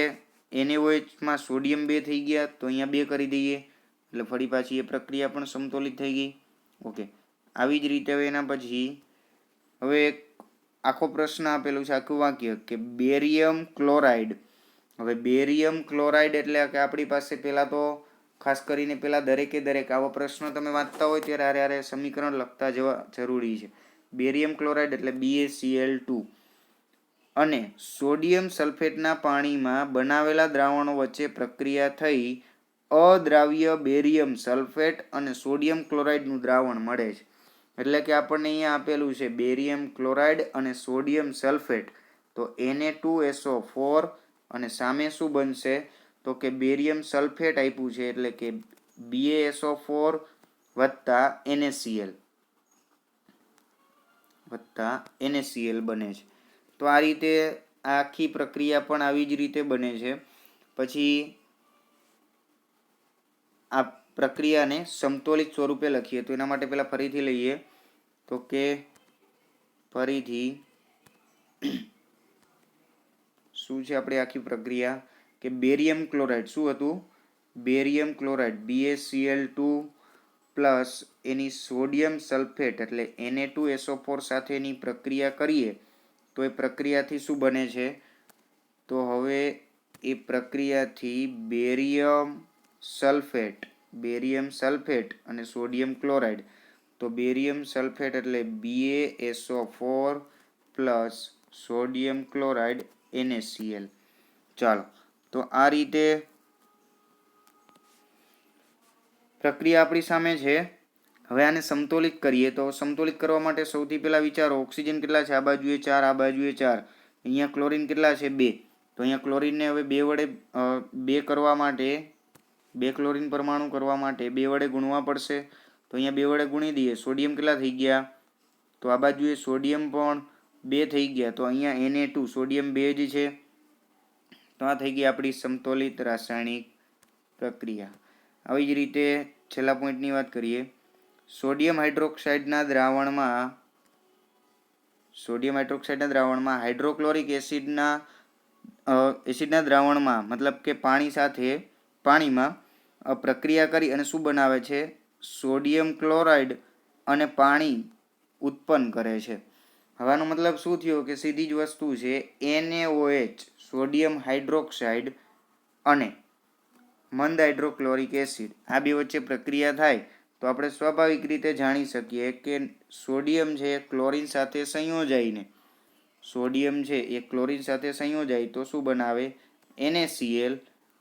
NaOH માં સોડિયમ 2 થઈ ગયા, તો અહીંયા 2 કરી દઈએ એટલે ફરી પાછી એ પ્રક્રિયા પણ સમતોલિત થઈ ગઈ. ઓકે, આવી જ રીતે હવે એના પછી હવે એક આખો પ્રશ્ન આપેલું છે, આખું વાક્ય કે બેરિયમ ક્લોરાઇડ. હવે બેરિયમ ક્લોરાઇડ એટલે કે આપણી પાસે પહેલા તો ખાસ કરીને પહેલા દરેકે દરેક આવો પ્રશ્ન તમે વાંચતા હોય ત્યારે હારે સમીકરણ લખતા જવા જરૂરી છે. બેરિયમ ક્લોરાઇડ એટલે BaCl2 અને સોડિયમ સલ્ફેટના પાણીમાં બનાવેલા દ્રાવણો વચ્ચે પ્રક્રિયા થઈ અદ્રાવ્ય બેરિયમ સલ્ફેટ અને સોડિયમ ક્લોરાઇડનું દ્રાવણ મળે છે. એટલે કે આપણને અહીંયા આપેલું છે બેરિયમ ક્લોરાઇડ અને સોડિયમ સલ્ફેટ, તો Na2SO4 અને સામે શું બનશે તો કે બેરિયમ સલ્ફેટ આપ્યું છે એટલે કે BaSO4 વત્તા NaCl બને છે. તો આ રીતે આખી પ્રક્રિયા પણ આવી જ રીતે બને છે. પછી આ પ્રક્રિયાને સમતોલિત સ્વરૂપે લખીએ તો એના માટે પહેલા ફરીથી લઈએ તો કે ફરીથી શું છે આપણે આખી પ્રક્રિયા કે બેરિયમ ક્લોરાઇડ શું હતું, બેરિયમ ક્લોરાઇડ BaCl2 પ્લસ એની સોડિયમ સલ્ફેટ એટલે Na2SO4 સાથેની પ્રક્રિયા કરીએ તો એ પ્રક્રિયાથી શું બને છે, તો હવે એ પ્રક્રિયાથી બેરિયમ સલ્ફેટ અને સોડિયમ ક્લોરાઇડ, તો બેરિયમ સલ્ફેટ એટલે BaSO4 plus sodium chloride NaCl. ચાલો, તો આ રીતે પ્રક્રિયા આપણી સામે છે. હવે આને સમતોલિત કરીએ તો સમતોલિત કરવા માટે સૌથી પહેલા વિચારો ઓક્સિજન કેટલા છે, આ બાજુએ 4, આ બાજુએ 4, અહીંયા ક્લોરીન કેટલા છે 2, તો અહીંયા ક્લોરીનને હવે 2 વડે 2 કરવા માટે 2 ક્લોરીન પરમાણુ કરવા માટે 2 વડે ગુણવા પડશે. તો અહીંયા 2 વડે ગુણી દઈએ. સોડિયમ કેટલા થઈ ગયા, તો આ બાજુએ સોડિયમ પણ 2 થઈ ગયા, તો અહીંયા Na2 સોડિયમ 2 જ છે. તો આ થઈ ગઈ આપણી સમતોલિત રાસાયણિક પ્રક્રિયા. આવી જ રીતે છેલ્લા પોઈન્ટની વાત કરીએ. સોડિયમ હાઇડ્રોક્સાઇડના દ્રાવણમાં હાઇડ્રોક્લોરિક એસિડના દ્રાવણમાં મતલબ કે પાણીમાં પ્રક્રિયા કરી અને શું બનાવે છે, સોડિયમ ક્લોરાઇડ અને પાણી ઉત્પન્ન કરે છે. હવાનો મતલબ શું થયો કે સીધી જ વસ્તુ છે, NaOH સોડિયમ હાઇડ્રોક્સાઇડ અને મંદ હાઇડ્રોક્લોરિક એસિડ આ બે વચ્ચે પ્રક્રિયા થાય તો આપણે સ્વાભાવિક રીતે જાણી શકીએ કે સોડિયમ છે એ ક્લોરીન સાથે સંયોજાય તો શું બનાવે, NaCl,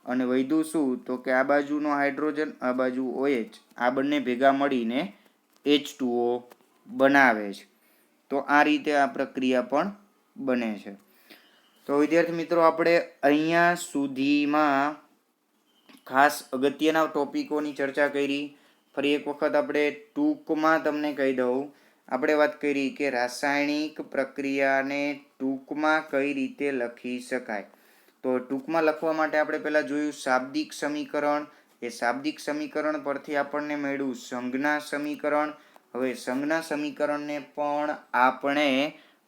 અને વધ્યું શું તો કે આ બાજુનો હાઇડ્રોજન આ બાજુ OH આ બંને ભેગા મળીને H2O બનાવે છે. તો આ રીતે આ પ્રક્રિયા પણ બને છે. તો વિદ્યાર્થી મિત્રો આપણે અહીંયા સુધીમાં ખાસ અગત્યના ટોપિકોની ચર્ચા કરી. ફરી એક વખત આપણે ટૂંકમાં તમને કહી દઉં, આપણે વાત કરી કે રાસાયણિક પ્રક્રિયાને ટૂંકમાં કઈ રીતે લખી શકાય. તો ટૂંકમાં લખવા માટે આપણે પહેલા જોયું શાબ્દિક સમીકરણ. એ શાબ્દિક સમીકરણ પરથી આપણને મળ્યું સંજ્ઞા સમીકરણ. હવે સંજ્ઞા સમીકરણને પણ આપણે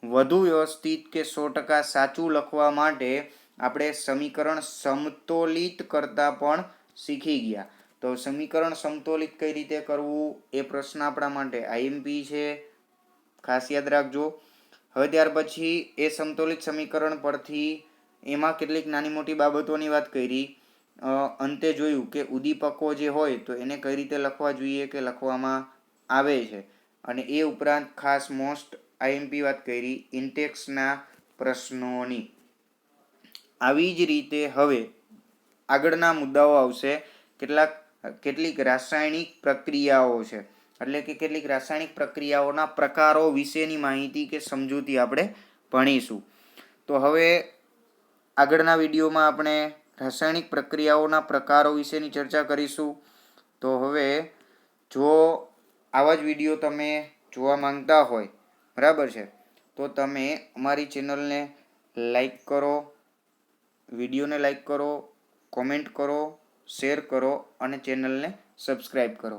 વધુ વ્યવસ્થિત કે 100% સાચું લખવા માટે આપણે સમીકરણ સમતોલિત કરતા પણ શીખી ગયા. તો સમીકરણ સમતોલિત કઈ રીતે કરવું એ પ્રશ્ન આપણા માટે IMP છે, ખાસ યાદ રાખજો. હવે ત્યાર પછી એ સમતોલિત સમીકરણ પરથી એમાં કેટલીક નાની મોટી બાબતોની વાત કરી. અંતે જોયું કે ઉદ્દીપકો જે હોય તો એને કઈ રીતે લખવા જોઈએ કે લખવામાં આવે છે. અને એ ઉપરાંત ખાસ મોસ્ટ IMP વાત કરી ઇન્ટેક્સના પ્રશ્નોની. આવી જ રીતે હવે આગળના મુદ્દાઓ આવશે. કેટલીક રાસાયણિક પ્રક્રિયાઓ છે, એટલે કે કેટલીક રાસાયણિક પ્રક્રિયાઓના પ્રકારો વિશેની માહિતી કે સમજૂતી આપણે ભણીશું. તો હવે આગળના વિડીયોમાં આપણે રાસાયણિક પ્રક્રિયાઓના પ્રકારો વિશેની ચર્ચા કરીશું. તો હવે જો આવા જ વિડીયો તમે જોવા માંગતા હોય, બરાબર છે, તો તમે અમારી ચેનલને લાઈક કરો, વિડીયોને લાઈક કરો, કોમેન્ટ કરો, શેર કરો અને ચેનલને સબસ્ક્રાઈબ કરો.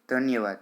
ધન્યવાદ.